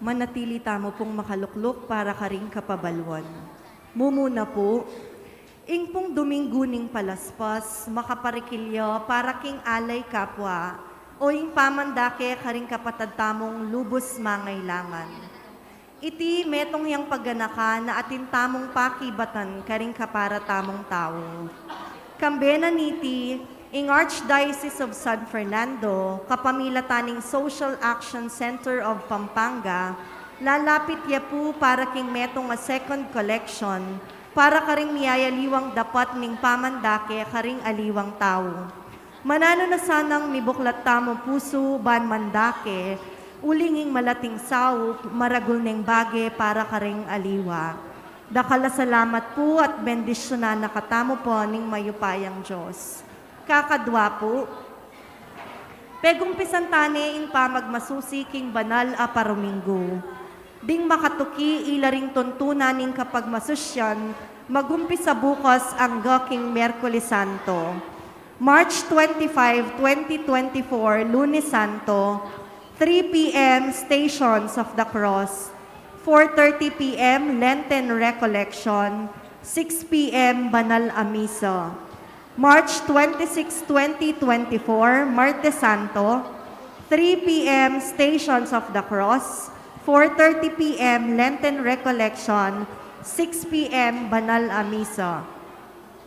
manatili tamo pong makaluklok para karing kapabalwan. Mumuna po, ing pong Domingo ning palaspas, makaparikilyo para king alay kapwa, o ing pamandake karing kapatad tamong lubos mangailangan. Iti metong yang pagganaka na atin tamong pakibatan karing kapara tamong tao. Kambena niti, ing Archdiocese of San Fernando, kapamilataning Social Action Center of Pampanga, lalapit ya po para king metong a second collection para karing miyayaliwang dapat ning pamandake karing aliwang tao. Manano na sanang mibuklat tamo puso ban mandake, ulinging malating saup, maragul neng bage para karing aliwa. Dakala salamat po at bendisyonan na katamo po ning mayupayang Diyos. Kakadwa po, pegong pisantane in pamagmasusi king banal a Paromingo. Ding makatuki ilaring tuntunan ning kapag masusyan, magumpisa bukas ang king Miyerkules Santo. March 25, 2024, Lunes Santo, 3 p.m. Stations of the Cross, 4:30 p.m. Lenten Recollection, 6 p.m. Banal a Misa. March 26, 2024, Martes Santo, 3 p.m. Stations of the Cross, 4:30 p.m. Lenten Recollection, 6 p.m. Banal a Misa.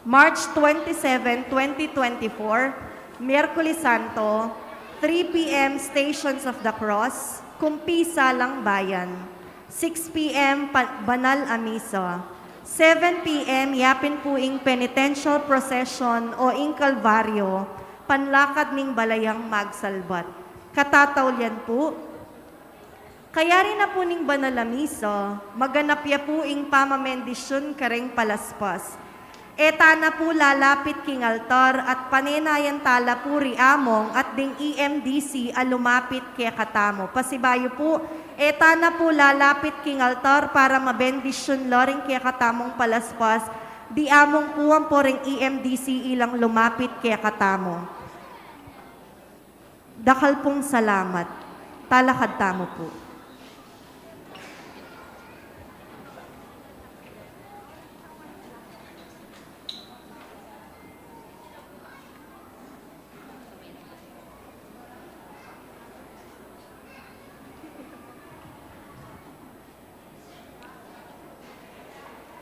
March 27, 2024, Miyerkules Santo, 3 p.m. Stations of the Cross, Kumpisa Lang Bayan. 6 p.m. Banal a Misa. 7 p.m. Yapin po ing penitential procession o ing Kalbaryo, panlakad ning balayang magsalbat. Katatawlyan po, kaya rin na po ning banal a misa, maganap ya po ing pamamendisyon kareng palaspas. Eta na po lalapit king altar at panenayan tala po riamong at ding EMDC alumapit kaya katamo. Pasibayo po, eta na po lalapit king altar para mabendisyon loring kaya katamong palaspas. Di among po ang poring EMDC ilang lumapit kaya katamo. Dakal pong salamat. Talakad tamo po.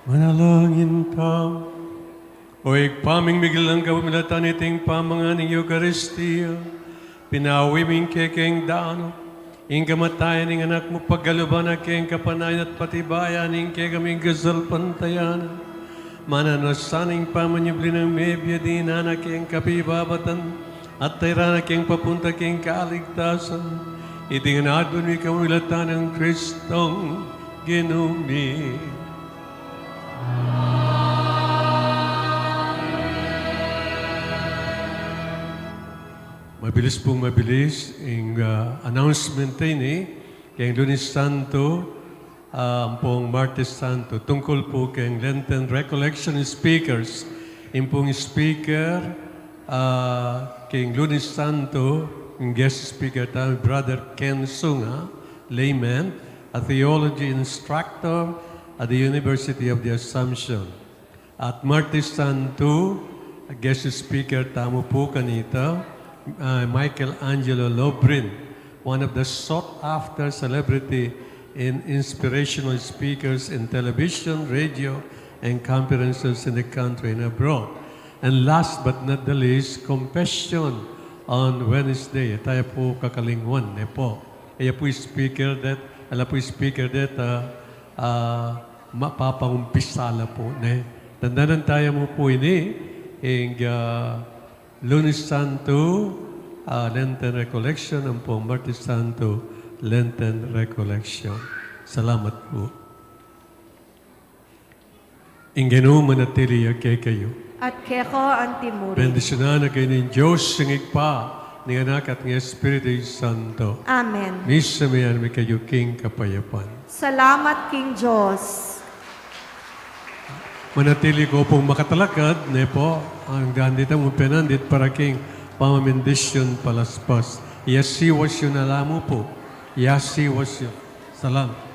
Manalangin ta, o igpaming miglang kawamilatan iting pamanganing Eucharistia, pinawiming kekeng daano, ing kamatayan ng anak mo paggaluban na keng kapanayan at patibayan, ing kekaming gasal pantayan, mananasaning pamanyubli ng mebya din na keng kapibabatan, at tayra na keng papunta keng kaligtasan, iting anadon mi kawamilatan ng Kristong ginumi. Mabilis ang announcement ini kay Lunes Santo, pong Martes Santo, tungkol po kay Lenten Recollection speakers. Yung pong speaker kay Lunes Santo, yung guest speaker tayo, Brother Ken Sunga, layman, a theology instructor at the University of the Assumption. At Martes Santo, a guest speaker tamo po kanita, Michael Angelo Lobrin, one of the sought-after celebrity and inspirational speakers in television, radio, and conferences in the country and abroad. And last but not the least, confession on Wednesday. Tayo po kakalingwan, po. Kaya po speaker that, mapapangumpisala po. Tandaan tayo mo po ini, Lunes Santo, Lenten Recollection, ang pong Martes Santo, Lenten Recollection. Salamat po. Ingenu manatili kay kayo. At keko antimuri. Bendisyonan na kayo ng Diyos, singig pa, ng anak at ng Espiritu Santo. Amen. Misa mayan may kayo king kapayapan. Salamat King Diyos. Manatili ko pong makatalakad, po, ang dandita mo penandit para king pamamendisyon palaspas. Yasiwas yun alamo po. Yasiwas yun. Salam.